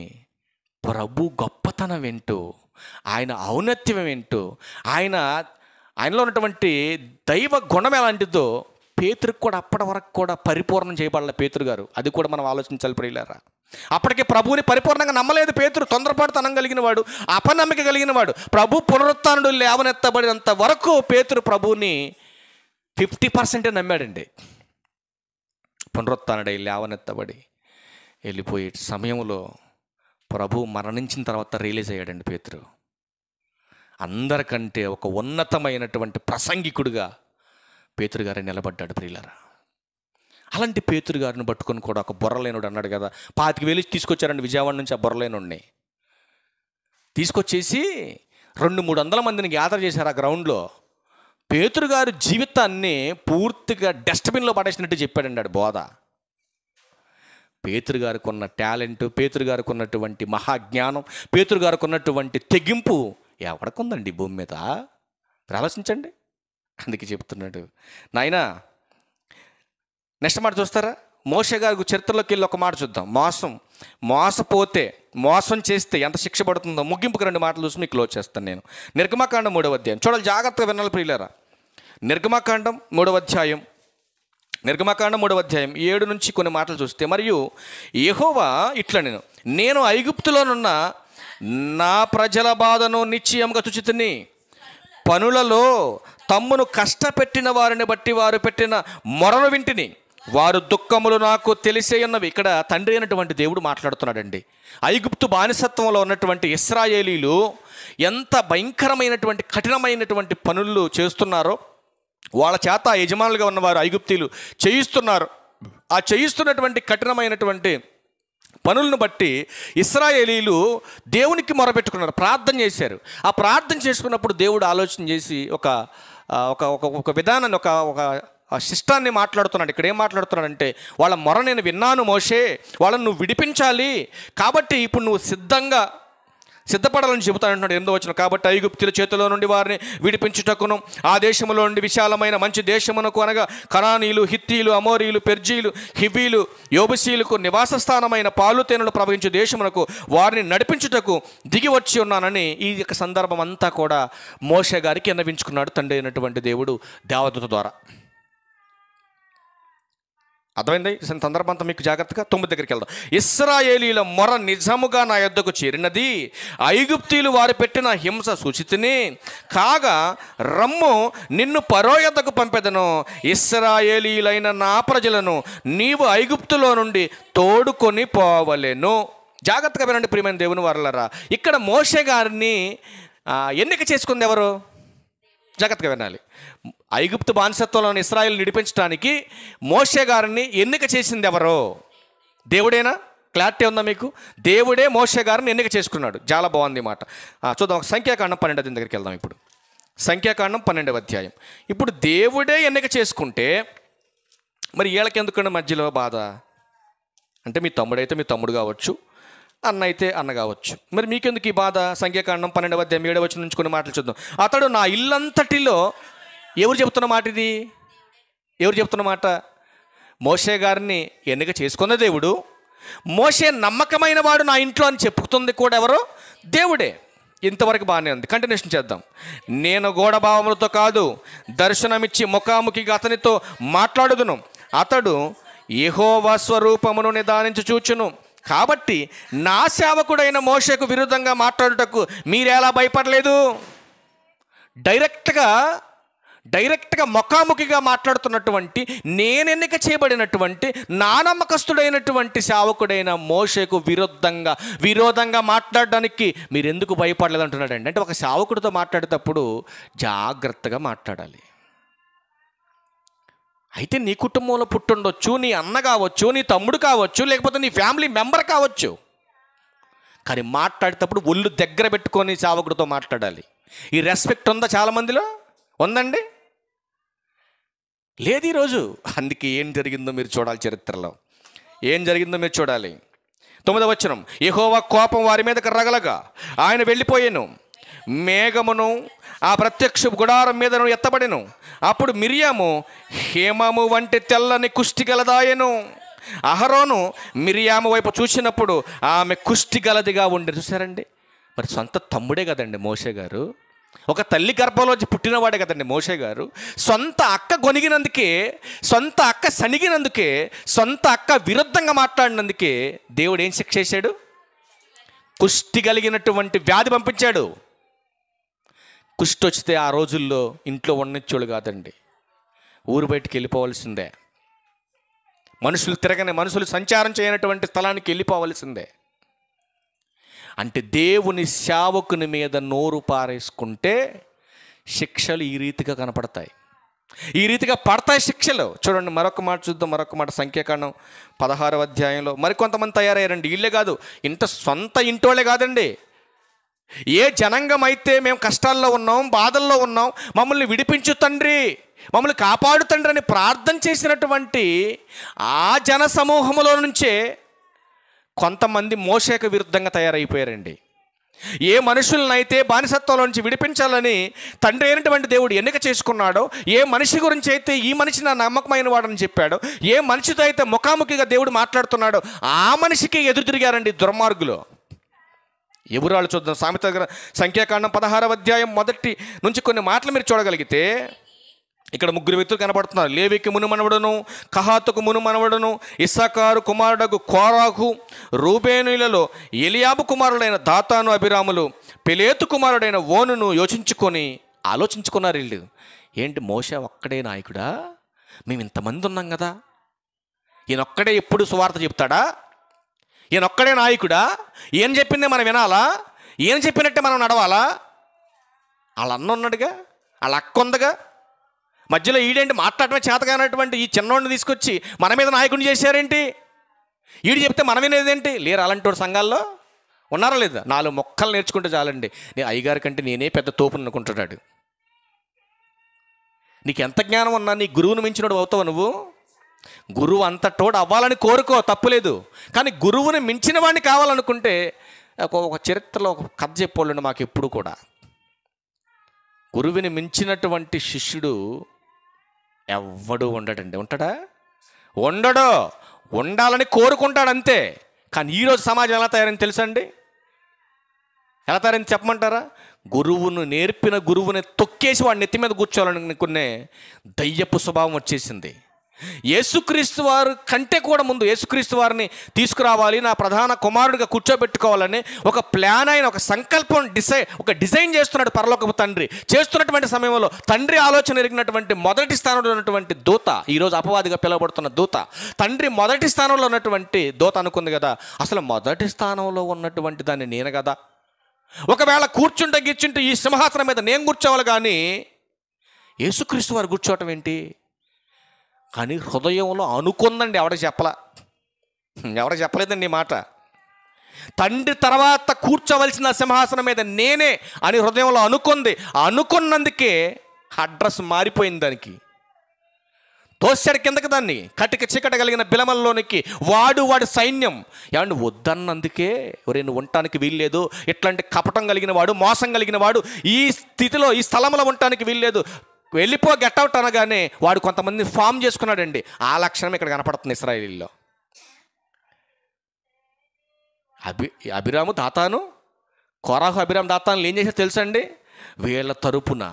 ప్రభు గొప్పతనం ఏంటో, ఆయన ఔన్నత్యం ఏంటో, ఆయనలో ఉన్నటువంటి దైవ గుణం ఎలాంటిదో పేతురుకు కూడా అప్పటి వరకు కూడా పరిపూర్ణం చేయబడాల పేతురు గారు. అది కూడా మనం ఆలోచించాలి ప్రియులారా. అప్పటికే ప్రభువుని పరిపూర్ణంగా నమ్మలేదు పేతురు. తొందరపాటుతనం కలిగిన వాడు, అపనమ్మిక కలిగిన వాడు. ప్రభు పునరుత్థానుడు లేవనెత్తబడినంత వరకు పేతురు ప్రభువుని 50% నమ్మాడండి. పునరుత్థానుడై లేవనెత్తబడి వెళ్ళిపోయే సమయంలో ప్రభు మరణించిన తర్వాత రిలీజ్ అయ్యాడండి పేతురు. అందరికంటే ఒక ఉన్నతమైనటువంటి ప్రసంగికుడిగా పేతురు గారు నిలబడ్డాడు ప్రియులారా. అలాంటి పేతురు గారిని పట్టుకొని కూడా ఒక బుర్రలేనుడు అన్నాడు కదా, 25,000 తీసుకొచ్చారండి విజయవాడ నుంచి. ఆ బుర్రలేనుడిని తీసుకొచ్చేసి 200-300 మందిని గ్యాదర్ చేశారు ఆ గ్రౌండ్లో. పేతురు గారు జీవితాన్ని పూర్తిగా డస్ట్బిన్లో పడేసినట్టు చెప్పాడండి ఆడు బోధ. పేతురు గారికి ఉన్న టాలెంట్, పేతురు గారికి ఉన్నటువంటి మహాజ్ఞానం, పేతురు గారికి ఉన్నటువంటి తెగింపు ఎవరికుందండి భూమి మీద? ఆలోచించండి. అందుకే చెప్తున్నాడు నాయనా. నెక్స్ట్ మాట చూస్తారా? మోషే గారి చరిత్రలోకి వెళ్ళి ఒక మాట చూద్దాం. మోసపోతే, మోసం చేస్తే ఎంత శిక్ష పడుతుందో ముగింపుకు 2 మాటలు చూసి మీకు క్లోజ్ చేస్తాను నేను. నిర్గమకాండం 3వ అధ్యాయం చూడాలి, జాగ్రత్తగా వినాలి ప్రియులారా. నిర్గమకాండం 3వ అధ్యాయం 7 నుంచి కొన్ని మాటలు చూస్తే, మరియు యెహోవా ఇట్లా నేను ఐగుప్తులోనున్న నా ప్రజల బాధను నిశ్చయంగా చుచితిని, పనులలో తమ్మును కష్టపెట్టిన వారిని బట్టి వారు పెట్టిన మొరను వింటిని, వారు దుఃఖములు నాకు తెలిసే ఉన్నవి. ఇక్కడ తండ్రి అయినటువంటి దేవుడు మాట్లాడుతున్నాడండి. ఐగుప్తు బానిసత్వంలో ఉన్నటువంటి ఇశ్రాయేలీలు ఎంత భయంకరమైనటువంటి కఠినమైనటువంటి పనులు చేస్తున్నారో వాళ్ళ చేత యజమానులుగా ఉన్నవారు ఐగుప్తీలు చేయిస్తున్నారు. ఆ చేయిస్తున్నటువంటి కఠినమైనటువంటి పనులను బట్టి ఇశ్రాయేలీలు దేవునికి మొరపెట్టుకున్నారు, ప్రార్థన చేశారు. ఆ ప్రార్థన చేసుకున్నప్పుడు దేవుడు ఆలోచన చేసి ఒక విధానాన్ని, ఒక శిష్టాన్ని మాట్లాడుతున్నాడు. ఇక్కడ ఏం మాట్లాడుతున్నాడంటే, వాళ్ళ మొర నేను విన్నాను మోషే, వాళ్ళని నువ్వు విడిపించాలి, కాబట్టి ఇప్పుడు నువ్వు సిద్ధపడాలని చెబుతానంటున్నాడు. 8వ వచనం, కాబట్టి ఐగుప్తుల చేతిలో నుండి వారిని విడిపించుటకును ఆ దేశంలో నుండి విశాలమైన మంచి దేశమునకు, అనగా కనానీయులు, హిత్తీలు, అమోరీలు, పెర్జీలు, హివీలు, యోబుసీలకు నివాస స్థానమైన పాలు తేనెలు ప్రవహించే దేశమునకు వారిని నడిపించుటకు దిగి వచ్చి ఉన్నానని ఈ యొక్క సందర్భం అంతా కూడా మోషే గారికి విన్నవించుకున్నాడు తండ్రి అయినటువంటి దేవుడు దేవదూత ద్వారా. అర్థమైంది? ఈ సందర్భం అంతా మీకు జాగ్రత్తగా 9 దగ్గరికి వెళ్దాం. ఇశ్రాయేలీల మొర నిజముగా నా యొద్దకు చేరినది, ఐగుప్తీలు వారు పెట్టిన హింస సూచితిని కాగా, రమ్ము నిన్ను ఫరో యొద్దకు పంపెదను, ఇశ్రాయేలీలైన నా ప్రజలను నీవు ఐగుప్తులో నుండి తోడుకొని పోవలెను. జాగ్రత్తగా వినండి ప్రియమైన దేవుని వారలారా. ఇక్కడ మోషే గారిని ఎన్నిక చేసుకుంది ఎవరు? జాగ్రత్తగా వినాలి. ఐగుప్తు బానిసత్వంలోని ఇశ్రాయేలు నడిపించడానికి మోషే గారిని ఎన్నిక చేసింది ఎవరో? దేవుడేనా? క్లారిటీ ఉందా మీకు? దేవుడే మోషే గారిని ఎన్నిక చేసుకున్నాడు. చాలా బాగుంది మాట. చూద్దాం, సంఖ్యాకాండం 12వ దగ్గరికి వెళ్దాం. ఇప్పుడు సంఖ్యాకాండం 12వ అధ్యాయం. ఇప్పుడు దేవుడే ఎన్నిక చేసుకుంటే మరి వీళ్ళకి ఎందుకంటే మధ్యలో బాధ? అంటే మీ తమ్ముడైతే మీ తమ్ముడు కావచ్చు, అన్న అయితే అన్న కావచ్చు, మరి మీకెందుకు ఈ బాధ? సంఖ్యాకాండం 12వ అధ్యాయం 7వ వచనం నుంచి కొన్ని మాటలు చూద్దాం. అతడు నా ఇల్లంతటిలో, ఎవరు చెబుతున్న మాట ఇది? ఎవరు చెప్తున్న మాట? మోషే గారిని ఎన్నిక చేసుకున్న దేవుడు, మోషే నమ్మకమైన వాడు నా ఇంట్లో అని చెప్పుతుంది కూడా ఎవరో? దేవుడే. ఇంతవరకు బాగానే ఉంది. కంటిన్యూషన్ చేద్దాం. నేను గూఢభావములతో కాదు, దర్శనమిచ్చి ముఖాముఖిగా అతనితో మాట్లాడుదును, అతడు యెహోవా స్వరూపమును నిదానించి చూచును, కాబట్టి నా సేవకుడైన మోషేకు విరుద్ధంగా మాట్లాడుటకు మీరెలా భయపడలేదు? డైరెక్ట్గా ముఖాముఖిగా మాట్లాడుతున్నటువంటి, నేను ఎన్నిక చేయబడినటువంటి, నా నమ్మకస్తుడైనటువంటి సేవకుడైన మోషేకు విరోధంగా మాట్లాడడానికి మీరు ఎందుకు భయపడలేదు అంటున్నాడండి. అంటే ఒక సేవకుడితో మాట్లాడేటప్పుడు జాగ్రత్తగా మాట్లాడాలి. అయితే నీ కుటుంబంలో పుట్టుండొచ్చు, నీ అన్న కావచ్చు, నీ తమ్ముడు కావచ్చు, లేకపోతే నీ ఫ్యామిలీ మెంబర్ కావచ్చు, కానీ మాట్లాడేటప్పుడు ఒళ్ళు దగ్గర పెట్టుకొని సేవకుడితో మాట్లాడాలి. ఈ రెస్పెక్ట్ ఉందా చాలామందిలో? ఉందండి? లేదు ఈరోజు. అందుకే ఏం జరిగిందో మీరు చూడాలి. చరిత్రలో ఏం జరిగిందో మీరు చూడాలి. 9వ వచనం, యెహోవా కోపం వారి మీదకి రగలగా ఆయన వెళ్ళిపోయాను, మేఘమును ఆ ప్రత్యక్ష గుడారం మీదను ఎత్తబడెను, అప్పుడు మిరియాము హేమము వంటి తెల్లని కుష్టి గలదాయెను. అహరోను మిరియాము వైపు చూసినప్పుడు ఆమె కుష్టి గలదిగా ఉండేది. చూసారండి? మరి సొంత తమ్ముడే కదండి మోషే గారు, ఒక తల్లి గర్భంలోంచి పుట్టినవాడే కదండి మోషే గారు. సొంత అక్క గొనిగినందుకే, సొంత అక్క సణిగినందుకే, సొంత అక్క విరుద్ధంగా మాట్లాడినందుకే దేవుడు ఏం శిక్ష చేశాడు? కుష్టి కలిగినటువంటి వ్యాధి పంపించాడు. కుష్టి వస్తే ఆ రోజుల్లో ఇంట్లో ఉన్నచ్చోళ్ళు కాదండి, ఊరు బయటికి వెళ్ళిపోవలసిందే. మనుషులు సంచారం చేయనటువంటి స్థలానికి వెళ్ళిపోవలసిందే. అంటే దేవుని సేవకుని మీద నోరు పారేసుకుంటే శిక్షలు ఈ రీతిగా కనపడతాయి, ఈ రీతిగా పడతాయి శిక్షలు. చూడండి, మరొక మాట చూద్దాం. మరొక మాట సంఖ్యాకాండం 16వ అధ్యాయంలో మరికొంతమంది తయారయ్యారండి. వీళ్ళే కాదు, సొంత ఇంటోళ్ళే కాదండి, ఏ జనాంగం అయితే మేము కష్టాల్లో ఉన్నాం, బాధల్లో ఉన్నాం, మమ్మల్ని విడిపించు తండ్రి, మమ్మల్ని కాపాడు తండ్రి అని ప్రార్థన చేసినటువంటి ఆ జన సమూహంలో నుంచే కొంతమంది మోషేకు విరుద్ధంగా తయారైపోయారండి. ఏ మనుషులనైతే బానిసత్వంలో నుంచి విడిపించాలని తండ్రి అయినటువంటి దేవుడు ఎన్నిక చేసుకున్నాడో, ఏ మనిషి గురించి అయితే ఈ మనిషి నా నమ్మకమైన వాడని చెప్పాడో, ఏ మనిషితో అయితే ముఖాముఖిగా దేవుడు మాట్లాడుతున్నాడో ఆ మనిషికి ఎదురు తిరిగారండి దుర్మార్గులు. ఎవరాళ్ళు చూద్దాం. సామెత సంఖ్యాకాండం 16వ అధ్యాయం మొదటి నుంచి కొన్ని మాటలు మీరు చూడగలిగితే ఇక్కడ ముగ్గురు వ్యక్తులు కనబడుతున్నారు. లేవికి మునుమనవడును, కహాతుకు మునుమనవడును, ఇస్సాకారు కుమారుడగు కోరాహు, రూబేనులలో ఎలియాబు కుమారుడైన దాతాను అభిరాములు, పెలేతు కుమారుడైన ఓనును ఆలోచించుకున్నారు వీళ్ళు. ఏంటి మోషే ఒక్కడే నాయకుడా? మేము ఇంతమంది ఉన్నాం కదా, ఈయనొక్కడే ఎప్పుడు సువార్త చెప్తాడా? ఈయనొక్కడే నాయకుడా? ఈయన చెప్పిందే మనం వినాలా? ఈయన చెప్పినట్టే మనం నడవాలా? వాళ్ళ అన్న ఉన్నాడుగా, వాళ్ళ అక్క ఉందిగా, మధ్యలో ఈడేంటి మాట్లాడటమే చేతగానటువంటి ఈ చిన్నోడిని తీసుకొచ్చి మన మీద నాయకుడిని చేశారేంటి? ఈడు చెప్తే మనం వినేదేంటి? లేరు అలాంటి సంఘాల్లో ఉన్నారా లేదా? 4 మొక్కలు నేర్చుకుంటే చాలండి, నేను అయ్యగారి కంటే నేనే పెద్ద తోపుని అనుకుంటున్నాడు. నీకు ఎంత జ్ఞానం ఉన్నా నీ గురువును మించినోడు అవుతావు నువ్వు. గురువు అంతటోడు అవ్వాలని కోరుకో, తప్పులేదు. కానీ గురువుని మించిన వాడిని కావాలనుకుంటే ఒక చరిత్రలో ఒక కథ చెప్పోళ్ళండి మాకు ఎప్పుడు కూడా. గురువుని మించినటువంటి శిష్యుడు ఎవ్వడు ఉండడండి. ఉంటాడా? ఉండడు. ఉండాలని కోరుకుంటాడు అంతే. కానీ ఈరోజు సమాజం ఎలా తయారైంది తెలుసండి? ఎలా తయారైంది చెప్పమంటారా? గురువును నేర్పిన గురువుని తొక్కేసి వాడిని నెత్తి మీద కూర్చోవాలనుకునే దయ్యపు స్వభావం వచ్చేసింది. యేసుక్రీస్తు వారు కంటే కూడా ముందు యేసుక్రీస్తు వారిని తీసుకురావాలి, నా ప్రధాన కుమారుడిగా కూర్చోబెట్టుకోవాలని ఒక ప్లాన్ అయిన ఒక సంకల్పం డిజైన్ చేస్తున్నాడు పరలోకపు తండ్రి. చేస్తున్నటువంటి సమయంలో తండ్రి ఆలోచన ఎరిగినటువంటి మొదటి స్థానంలో ఉన్నటువంటి దూత, ఈరోజు అపవాదిగా పిలువబడుతున్న దూత, తండ్రి మొదటి స్థానంలో ఉన్నటువంటి దూత అనుకుంది కదా, అసలు మొదటి స్థానంలో ఉన్నటువంటి దాన్ని నేను కదా, ఒకవేళ కూర్చుంటే ఈ సింహాసనం మీద నేను కూర్చోవాలి కానీ యేసుక్రీస్తు వారు కూర్చోవటం ఏంటి? కానీ హృదయంలో అనుకుందండి. ఎవరికి చెప్పలేదండి ఈ మాట. తండ్రి తర్వాత కూర్చోవలసిన సింహాసనం మీద నేనే అని హృదయంలో అనుకుంది. అనుకున్నందుకే అడ్రస్ మారిపోయింది. దానికి తోసాడు కిందకి, దాన్ని కటిక చీకట కలిగిన బిలమల్లోనికి వాడి సైన్యం. ఏమండి వద్దన్నందుకే, నువ్వు ఉండటానికి వీల్లేదు, ఇట్లాంటి కపటం కలిగిన వాడు, మోసం కలిగిన వాడు ఈ స్థితిలో ఈ స్థలంలో ఉండటానికి వీల్లేదు, వెళ్ళిపో, గెట్అవుట్ అనగానే వాడు కొంతమంది ఫామ్ చేసుకున్నాడండి. ఆ లక్షణం ఇక్కడ కనపడుతుంది ఇశ్రాయేలీల్లో. అభిరాము దాతాను, కోరాహు అభిరాము దాతాను ఏం చేశారు తెలుసండి? వీళ్ళ తరపున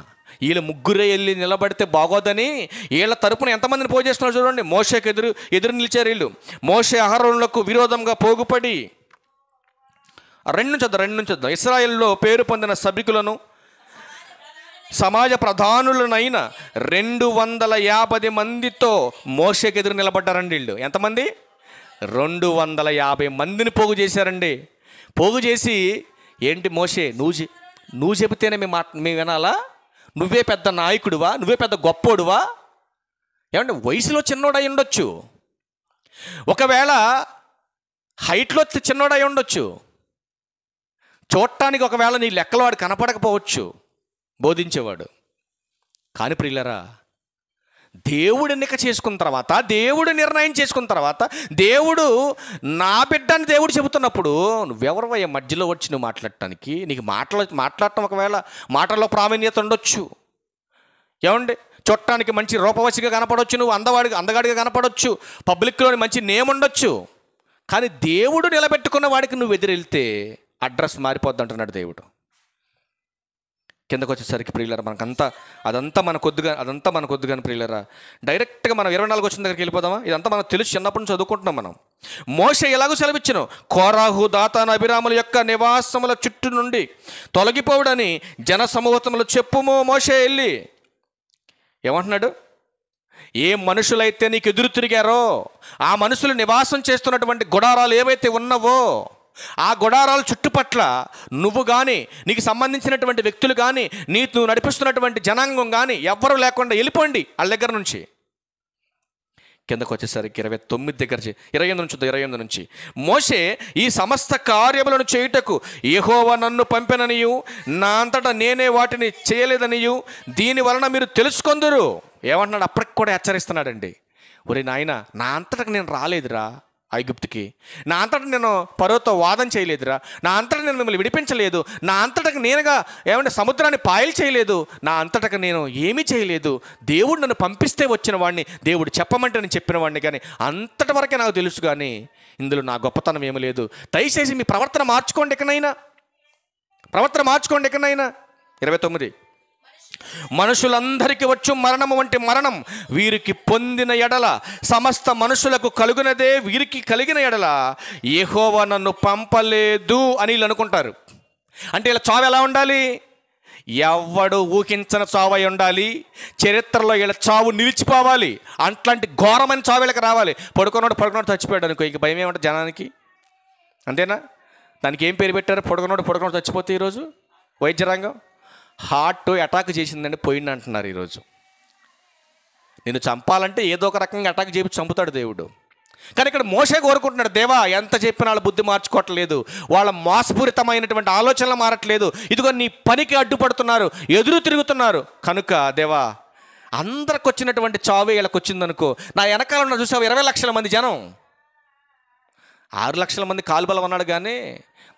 వీళ్ళ ముగ్గురే వెళ్ళి నిలబడితే బాగోదని వీళ్ళ తరపున ఎంతమందిని పోగు చేస్తున్నారు చూడండి. మోషేకి ఎదురు నిలిచారు వీళ్ళు. మోషే అహరోనులకు విరోధంగా పోగుపడి 2 నుంచి ఇశ్రాయేలులో పేరు పొందిన సభికులను సమాజ ప్రధానులనైన 250 మందితో మోషేకి ఎదురు నిలబడ్డారండి వీళ్ళు. ఎంతమంది? 250 మందిని పోగు చేశారండి. పోగు చేసి, ఏంటి మోషే నువ్వు చెబితేనే మేము వినాలా? నువ్వే పెద్ద నాయకుడివా? నువ్వే పెద్ద గొప్పోడువా? ఏమంటే వయసులో చిన్నోడై ఉండొచ్చు, ఒకవేళ హైట్లో చిన్నోడై ఉండొచ్చు, చూడటానికి ఒకవేళ నీ లెక్కలో వాడు కనపడకపోవచ్చు బోధించేవాడు. కానీ ప్రియులరా, దేవుడు ఎన్నిక చేసుకున్న తర్వాత, దేవుడు నిర్ణయం చేసుకున్న తర్వాత, దేవుడు నా బిడ్డని దేవుడు చెబుతున్నప్పుడు నువ్వెవరివయ్యా మధ్యలో వచ్చి నువ్వు మాట్లాడటానికి? నీకు మాట్లాడటం ఒకవేళ మాటల్లో ప్రావీణ్యత ఉండొచ్చు, ఏమండి చూడటానికి మంచి రూపవశిగా కనపడవచ్చు, నువ్వు అందగాడిగా కనపడవచ్చు, పబ్లిక్లోని మంచి నేమ్ ఉండొచ్చు, కానీ దేవుడు నిలబెట్టుకున్న వాడికి నువ్వు ఎదురెళ్తే అడ్రస్ మారిపోద్ది అంటున్నాడు దేవుడు. కిందకు వచ్చేసరికి ప్రియులరా అదంతా మన కొద్దుగాని ప్రియులరా, డైరెక్ట్గా మనం 24 వచ్చిన దగ్గరికి వెళ్ళిపోదామా? ఇదంతా మనకు తెలుసు, చిన్నప్పటి నుంచి చదువుకుంటున్నాం మనం. మోషే ఎలాగో సెలవిచ్చాను, కోరాహు దాతాను అభిరాముల యొక్క నివాసముల చుట్టూ నుండి తొలగిపోవుడని జన సమూహములు చెప్పుము. మోషే వెళ్ళి ఏమంటున్నాడు? ఏ మనుషులైతే నీకు ఎదురు తిరిగారో ఆ మనుషులు నివాసం చేస్తున్నటువంటి గుడారాలు ఏవైతే ఉన్నావో ఆ గుడారాల చుట్టుపట్ల నువ్వు కానీ, నీకు సంబంధించినటువంటి వ్యక్తులు కానీ, నువ్వు నడిపిస్తున్నటువంటి జనాంగం కానీ ఎవ్వరూ లేకుండా వెళ్ళిపోండి వాళ్ళ దగ్గర నుంచి. కిందకు వచ్చేసరికి 28 నుంచి మోషే ఈ సమస్త కార్యములను చేయుటకు యెహోవా నన్ను పంపెననియు, నా అంతటా నేనే వాటిని చేయలేదనియు దీని వలన మీరు తెలుసుకొందురు. ఏమంటున్నాడు? అప్పటికి కూడా హెచ్చరిస్తున్నాడండి. ఒరే నాయన, నా అంతటా నేను రాలేదురా, ఐగుప్తుకి. నా అంతటా నేను ఫరోతో వాదన చేయలేదురా, నా అంతటా నేను మిమ్మల్ని విడిపించలేదు, నా అంతటకు నేనుగా ఏమంటే సముద్రాన్ని పాయలు చేయలేదు, నా అంతటకు నేను ఏమీ చేయలేదు. దేవుడు నన్ను పంపిస్తే వచ్చిన వాడిని, దేవుడు చెప్పమంటే నేను చెప్పిన వాడిని, కానీ అంతటి వరకే నాకు తెలుసు, కానీ ఇందులో నా గొప్పతనం ఏమీ లేదు. దయచేసి మీ ప్రవర్తన మార్చుకోండి, ఎక్కడైనా ప్రవర్తన మార్చుకోండి. ఎక్కడైనా 29, మనుషులందరికీ వచ్చు మరణము వంటి మరణం వీరికి పొందిన ఎడల సమస్త మనుషులకు కలుగునదే వీరికి కలిగిన ఎడల యెహోవా నన్ను పంపలేదు అని వీళ్ళు అనుకుంటారు. అంటే ఇలా చావు ఎలా ఉండాలి? ఎవడు ఊహించిన చావు అయి ఉండాలి. చరిత్రలో వీళ్ళ చావు నిలిచిపోవాలి. అట్లాంటి ఘోరమైన చావు వీళ్ళకి రావాలి. పడుకున్నాడు చచ్చిపోయాడు అనుకో, ఇంక భయం ఏమంటారు జనానికి? అంతేనా? దానికి ఏం పేరు పెట్టారు? పడుకున్నాడు చచ్చిపోతే ఈరోజు వైద్య రంగం హార్ట్ అటాక్ చేసిందండి, పోయింది అంటున్నారు. ఈరోజు నిన్ను చంపాలంటే ఏదో ఒక రకంగా అటాక్ చేసి చంపుతాడు దేవుడు. కానీ ఇక్కడ మోషే కోరుకుంటున్నాడు, దేవా ఎంత చెప్పినా వాళ్ళ బుద్ధి మార్చుకోవట్లేదు, వాళ్ళ మోసపూరితమైనటువంటి ఆలోచనలు మారట్లేదు, ఇదిగో నీ పనికి అడ్డుపడుతున్నారు, ఎదురు తిరుగుతున్నారు, కనుక దేవా అందరికి వచ్చినటువంటి చావే వీళ్ళకి వచ్చిందనుకో. నా వెనకాల ఉన్న చూసావు 20 లక్షల మంది జనం, 6 లక్షల మంది కాలుబలం అన్నాడు, కానీ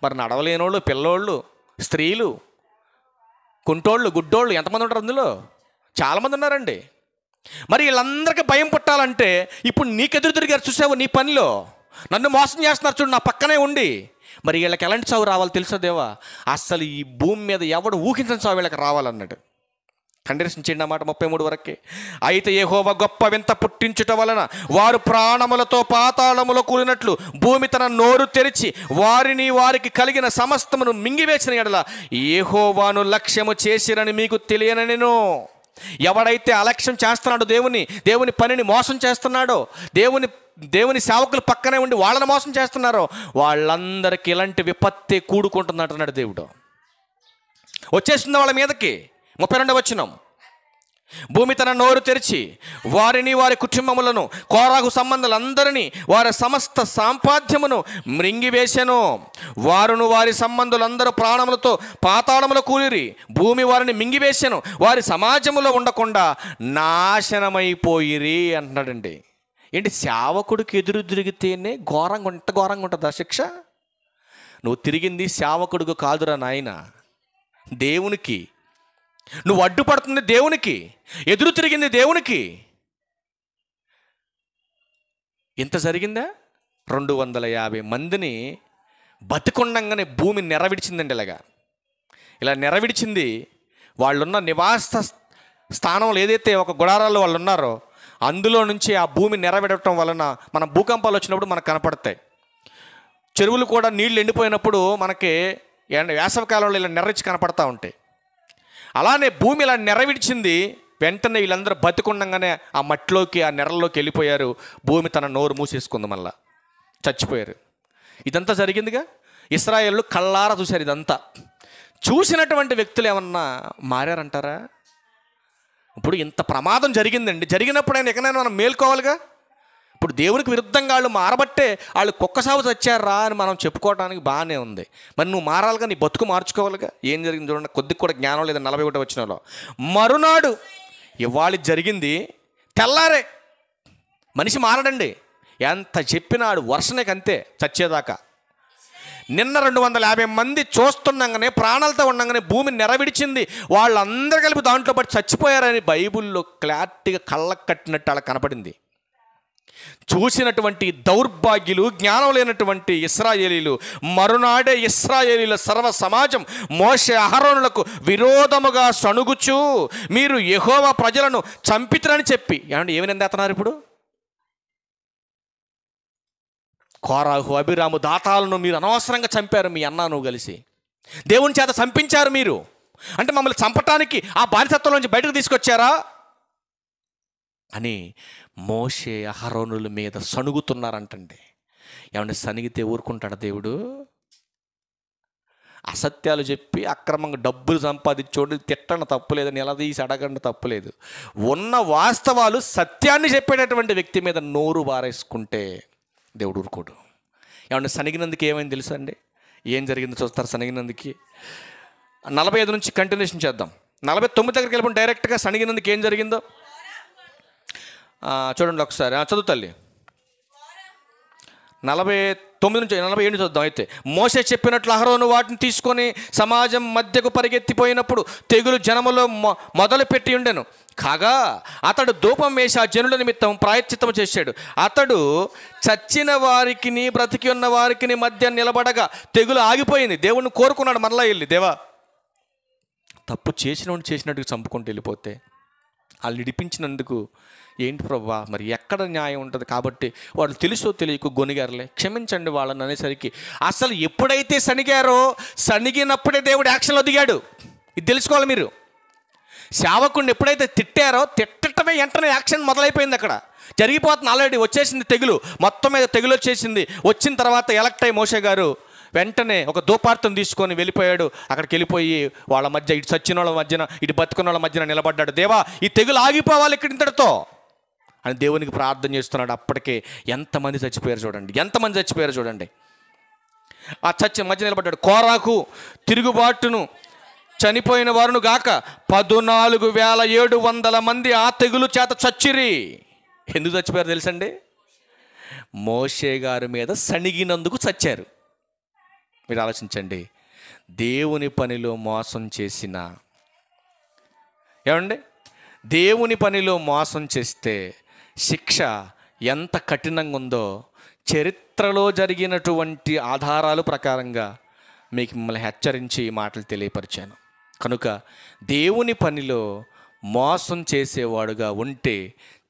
మరి నడవలేనోళ్ళు, పిల్లోళ్ళు, స్త్రీలు, కుంటోళ్ళు, గుడ్డోళ్ళు ఎంతమంది ఉంటారు? అందులో చాలామంది ఉన్నారండి. మరి వీళ్ళందరికీ భయం పుట్టాలంటే ఇప్పుడు నీకెదురు తిరిగారు చూసావు, నీ పనిలో నన్ను మోసం చేస్తున్నారు చూడు, నా పక్కనే ఉండి, మరి వీళ్ళకి ఎలాంటి చావు రావాలి తెలుసా దేవా? అసలు ఈ భూమి మీద ఎవడు ఊహించిన చావు వీళ్ళకి రావాలన్నాడు. కండిషన్ చేయండి అన్నమాట 33 వరకే. అయితే యెహోవా గొప్ప వింత పుట్టించుట వలన వారు ప్రాణములతో పాతాళములో కూలినట్లు భూమి తన నోరు తెరిచి వారికి కలిగిన సమస్తమును మింగివేసిన ఎడల యెహోవాను లక్ష్యము చేసిరని మీకు తెలియనెను. ఎవడైతే అలక్ష్యం చేస్తున్నాడో, దేవుని పనిని మోసం చేస్తున్నాడో, దేవుని సేవకులు పక్కనే ఉండి వాళ్ళని మోసం చేస్తున్నారో, వాళ్ళందరికీ ఇలాంటి విపత్తి కూడుకుంటుంది అంటున్నాడు దేవుడు. వచ్చేస్తుంది వాళ్ళ మీదకి. 32వ వచనం, భూమి తన నోరు తెరిచి వారి కుటుంబములను, కోరాహు సంబంధులందరినీ, వారి సమస్త సాంపాద్యమును మృంగివేసెను. వారును వారి సంబంధులందరూ ప్రాణములతో పాతాళములో కూలిరి. భూమి వారిని మింగివేసెను, వారి సమాజములో ఉండకుండా నాశనమైపోయిరి అంటున్నాడండి. ఏంటి, సేవకుడికి ఎదురు తిరిగితేనే ఇంత ఘోరంగా ఉంటుందా శిక్ష? నువ్వు తిరిగింది సేవకుడికి కాదురా నాయన, దేవునికి. నువ్వు అడ్డుపడుతుంది దేవునికి, ఎదురు తిరిగింది దేవునికి. ఇంత జరిగిందా? 250 మందిని బతికొండంగానే భూమి నెరవిడిచిందండి. ఇలా నెరవిడిచింది. వాళ్ళున్న నివాస స్థానంలో ఏదైతే ఒక గుడారాల్లో వాళ్ళు ఉన్నారో అందులో నుంచి ఆ భూమి నెరవిడటం వలన మన భూకంపాలు వచ్చినప్పుడు మనకు కనపడతాయి. చెరువులు కూడా నీళ్లు ఎండిపోయినప్పుడు మనకి వేసవికాలంలో ఇలా నెర్రచి కనపడతా ఉంటాయి. అలానే భూమి ఇలా నెరవిడిచింది. వెంటనే వీళ్ళందరూ బతికుండగానే ఆ మట్టిలోకి, ఆ నెరల్లోకి వెళ్ళిపోయారు. భూమి తన నోరు మూసేసుకుంది, మళ్ళా చచ్చిపోయారు. ఇదంతా జరిగిందిగా. ఇశ్రాయేలు కళ్ళారా చూశారు. ఇదంతా చూసినటువంటి వ్యక్తులు ఏమన్నా మారారంటారా? ఇప్పుడు ఇంత ప్రమాదం జరిగిందండి, జరిగినప్పుడైనా ఎక్కడైనా మనం మేల్కోవాలిగా. ఇప్పుడు దేవునికి విరుద్ధంగా వాళ్ళు మారబట్టే వాళ్ళు కుక్క సాగు చచ్చారా అని మనం చెప్పుకోవడానికి బాగానే ఉంది. మరి నువ్వు మారాలిగా, నీ బతుకు మార్చుకోవాలిగా. ఏం జరిగింది చూడండి, కొద్దిగా కూడా జ్ఞానం లేదు. 41వ వచనంలో, మరునాడు ఇవాళ జరిగింది, తెల్లారే మనిషి మారడండి. ఎంత చెప్పినాడు వర్షనేకి అంతే చచ్చేదాకా. నిన్న 250 మంది చూస్తుండగానే, ప్రాణాలతో ఉండగానే భూమి నెరవిడిచింది. వాళ్ళందరూ కలిపి దాంట్లో పడి చచ్చిపోయారని బైబిల్లో క్లారిటీగా కళ్ళకు కట్టినట్టు అలా కనపడింది. చూసినటువంటి దౌర్భాగ్యులు, జ్ఞానం లేనటువంటి ఇశ్రాయేలీలు, మరునాడే ఇశ్రాయేలీల సర్వ సమాజం మోషే అహరోనులకు విరోధముగా సణుగుచూ మీరు యెహోవా ప్రజలను చంపితురని చెప్పి, ఏమంటే ఏమి నిందేస్తున్నారు ఇప్పుడు? కోరాహు, అబిరాము, దాతాలను మీరు అనవసరంగా చంపారు, మీ అన్న నువ్వు కలిసి దేవుని చేత చంపించారు మీరు. అంటే మమ్మల్ని చంపటానికి ఆ బానిసత్వం నుంచి బయటకు తీసుకొచ్చారా అని మోషే అహరోనుల మీద సణుగుతున్నారంటండి. ఏమంటే సణిగితే ఊరుకుంటాడా దేవుడు? అసత్యాలు చెప్పి అక్రమంగా డబ్బులు సంపాదించోడు తిట్టండి తప్పులేదు, నిలదీసి అడగండి తప్పులేదు. ఉన్న వాస్తవాలు సత్యాన్ని చెప్పేటటువంటి వ్యక్తి మీద నోరు బారేసుకుంటే దేవుడు ఊరుకోడు. ఏమంటే సనిగినందుకు ఏమైంది తెలుసా అండి? ఏం జరిగిందో చూస్తారు. సనిగినందుకి 45 నుంచి కంటిన్యూషన్ చేద్దాం. 49 దగ్గరికి వెళ్ళిపోయి డైరెక్ట్గా సనిగినందుకు ఏం జరిగిందో చూడండి ఒకసారి. చదువు తల్లి. 49 నుంచి 47 చూద్దాం. అయితే మోషే చెప్పినట్లు అహరోను వాటిని తీసుకొని సమాజం మధ్యకు పరిగెత్తిపోయినప్పుడు తెగులు జనములో మొదలు పెట్టి ఉండెను. కాగా అతడు ధూపం వేసి ఆ జనుల నిమిత్తం ప్రాయశ్చిత్తము చేశాడు. అతడు చచ్చిన వారికి బ్రతికి ఉన్న వారికి మధ్య నిలబడగా తెగులు ఆగిపోయింది. దేవుణ్ణి కోరుకున్నాడు మరలా వెళ్ళి, దేవా తప్పు చేసినట్టుగా చంపుకుంటూ వెళ్ళిపోతే వాళ్ళు ఇడిపించినందుకు ఏంటి ప్రభా, మరి ఎక్కడ న్యాయం ఉంటుంది? కాబట్టి వాళ్ళు తెలుసో తెలియకు గొనిగారులే, క్షమించండి వాళ్ళని అనేసరికి అసలు ఎప్పుడైతే సణిగినప్పుడే దేవుడు యాక్షన్లో దిగాడు. ఇది తెలుసుకోవాలి మీరు. సేవకుడిని ఎప్పుడైతే తిట్టారో తిట్టటమే వెంటనే యాక్షన్ మొదలైపోయింది. అక్కడ జరిగిపోతుంది. ఆల్రెడీ వచ్చేసింది తెగులు, మొత్తం మీద తెగులు వచ్చేసింది. వచ్చిన తర్వాత ఎలక్ట్ అయ్యి మోషే గారు వెంటనే ఒక ధూపార్తం తీసుకొని వెళ్ళిపోయాడు. అక్కడికి వెళ్ళిపోయి వాళ్ళ మధ్య, ఇటు చచ్చిన వాళ్ళ మధ్యన ఇటు బతుకున్న వాళ్ళ మధ్యన నిలబడ్డాడు. దేవా ఈ తెగులు ఆగిపోవాలి ఇక్కడ ఇంతటితో అని దేవునికి ప్రార్థన చేస్తున్నాడు. అప్పటికే ఎంతమంది చచ్చిపోయారు చూడండి. ఆ మధ్య నిలబడ్డాడు. కోరాకు తిరుగుబాటును చనిపోయిన వారును గాక 14,700 మంది ఆ తెగులు చేత చచ్చిరి. ఎందుకు చచ్చిపోయారు తెలుసండి? మోషే గారి మీద సణిగినందుకు చచ్చారు. మీరు ఆలోచించండి. దేవుని పనిలో మోసం చేసిన, ఏమండి, దేవుని పనిలో మోసం చేస్తే శిక్ష ఎంత కఠినంగా ఉందో చరిత్రలో జరిగినటువంటి ఆధారాలు ప్రకారంగా మీకు మిమ్మల్ని హెచ్చరించి ఈ మాటలు తెలియపరిచాను. కనుక దేవుని పనిలో మోసం చేసేవాడుగా ఉంటే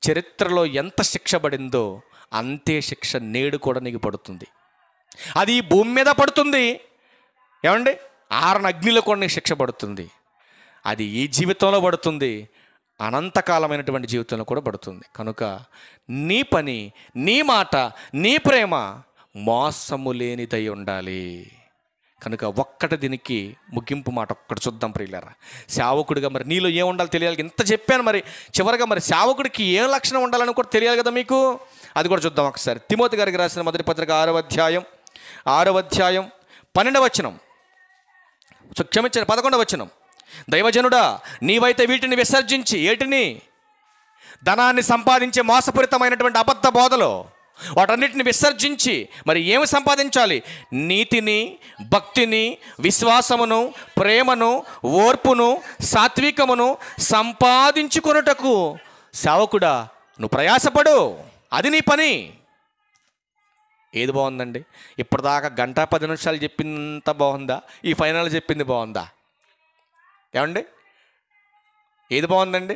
చరిత్రలో ఎంత శిక్ష పడిందో అంతే శిక్ష నేడు కూడా నీకు పడుతుంది. అది ఈ భూమి మీద పడుతుంది, ఏమండి, ఆరణ అగ్నిలో కూడా నీకు శిక్ష పడుతుంది. అది ఈ జీవితంలో పడుతుంది, అనంతకాలమైనటువంటి జీవితంలో కూడా పడుతుంది. కనుక నీ పని, నీ మాట, నీ ప్రేమ మోసము లేనిదై ఉండాలి. కనుక ఒక్కటి దీనికి ముగింపు మాట ఒక్కటి చూద్దాం ప్రియులారా. సేవకుడిగా మరి నీలో ఏం ఉండాలో తెలియాలి. ఇంత చెప్పాను, మరి చివరిగా మరి సేవకుడికి ఏ లక్షణం ఉండాలని కూడా తెలియాలి కదా మీకు. అది కూడా చూద్దాం ఒకసారి. తిమోతి గారికి రాసిన మొదటి పత్రిక 6వ అధ్యాయం 12వ వచనం, క్షమించండి 11వ వచనం. దైవజనుడా, నీవైతే వీటిని విసర్జించి, ఏటిని? ధనాన్ని సంపాదించే మోసపూరితమైనటువంటి అబద్ధ బోధలో వాటన్నిటిని విసర్జించి మరి ఏమి సంపాదించాలి? నీతిని, భక్తిని, విశ్వాసమును, ప్రేమను, ఓర్పును, సాత్వికమును సంపాదించుకొనుటకు సేవకుడా నువ్వు ప్రయాసపడు. అది నీ పని. ఏది బాగుందండి? ఇప్పటిదాకా 1:10 చెప్పిందంత బాగుందా? ఈ ఫైనల్ చెప్పింది బాగుందా? ఏమండి, ఏది బాగుందండి?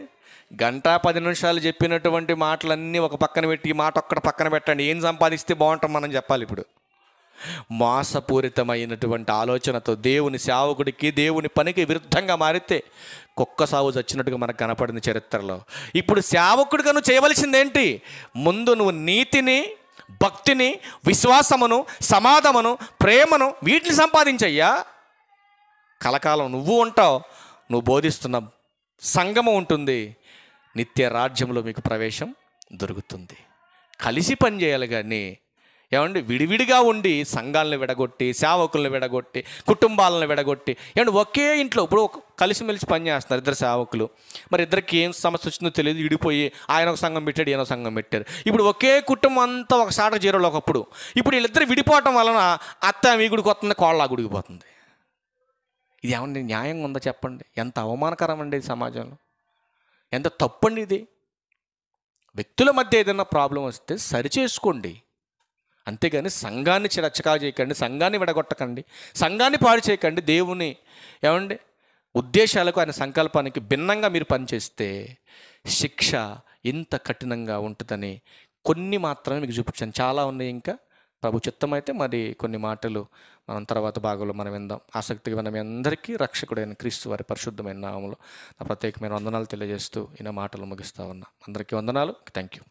1:10 చెప్పినటువంటి మాటలన్నీ ఒక పక్కన పెట్టి ఈ మాట ఒక్కటి పక్కన పెట్టండి. ఏం సంపాదిస్తే బాగుంటాం మనం చెప్పాలి. ఇప్పుడు మోసపూరితమైనటువంటి ఆలోచనతో దేవుని సేవకుడికి, దేవుని పనికి విరుద్ధంగా మారితే కుక్క సాగు చచ్చినట్టుగా మనకు కనపడింది చరిత్రలో. ఇప్పుడు సేవకుడిగా నువ్వు చేయవలసిందేంటి? ముందు నువ్వు నీతిని, భక్తిని, విశ్వాసమును, సమాధానమును, ప్రేమను వీటిని సంపాదించయ్యా. కలకాలం నువ్వు ఉంటావు, నువ్వు బోధిస్తున్న సంఘము ఉంటుంది, నిత్య రాజ్యంలో మీకు ప్రవేశం దొరుకుతుంది. కలిసి పనిచేయాలి కానీ, ఏమండి, విడివిడిగా ఉండి సంఘాలను విడగొట్టి, సేవకులను విడగొట్టి, కుటుంబాలను విడగొట్టి, ఏమండి ఒకే ఇంట్లో ఇప్పుడు కలిసిమెలిసి పనిచేస్తున్నారు ఇద్దరు సేవకులు. మరి ఇద్దరికి ఏం సమస్య వచ్చిందో తెలియదు, విడిపోయి ఆయన ఒక సంఘం పెట్టాడు, ఈయన ఒక సంఘం పెట్టారు. ఇప్పుడు ఒకే కుటుంబం అంతా ఒక సాట జీరోలో ఒకప్పుడు. ఇప్పుడు వీళ్ళిద్దరు విడిపోవటం వలన అత్త మీ గుడికి వస్తుంది, కోళ్ళ ఆ గుడికి పోతుంది. ఇది ఏమండి న్యాయంగా ఉందా చెప్పండి? ఎంత అవమానకరం అండి సమాజంలో, ఎంత తప్పండి ఇది. వ్యక్తుల మధ్య ఏదైనా ప్రాబ్లం వస్తే సరిచేసుకోండి, అంతేగాని సంఘాన్ని రచ్చకా చేయకండి, సంఘాన్ని విడగొట్టకండి, సంఘాన్ని పాడు చేయకండి. దేవుని ఏమండి ఉద్దేశాలకు, ఆయన సంకల్పానికి భిన్నంగా మీరు పనిచేస్తే శిక్ష ఇంత కఠినంగా ఉంటుందని కొన్ని మాత్రమే మీకు చూపించాను. చాలా ఉన్నాయి. ఇంకా ప్రభు చిత్తమైతే మరి కొన్ని మాటలు మనం తర్వాత భాగంలో మనం విందాం. ఆసక్తిగా మన మీ అందరికీ రక్షకుడైన క్రీస్తు వారి పరిశుద్ధమైన నామంలో నా ప్రత్యేకమైన వందనాలు తెలియజేస్తూ ఈయన మాటలు ముగిస్తా ఉన్నా. అందరికీ వందనాలు. Thank you.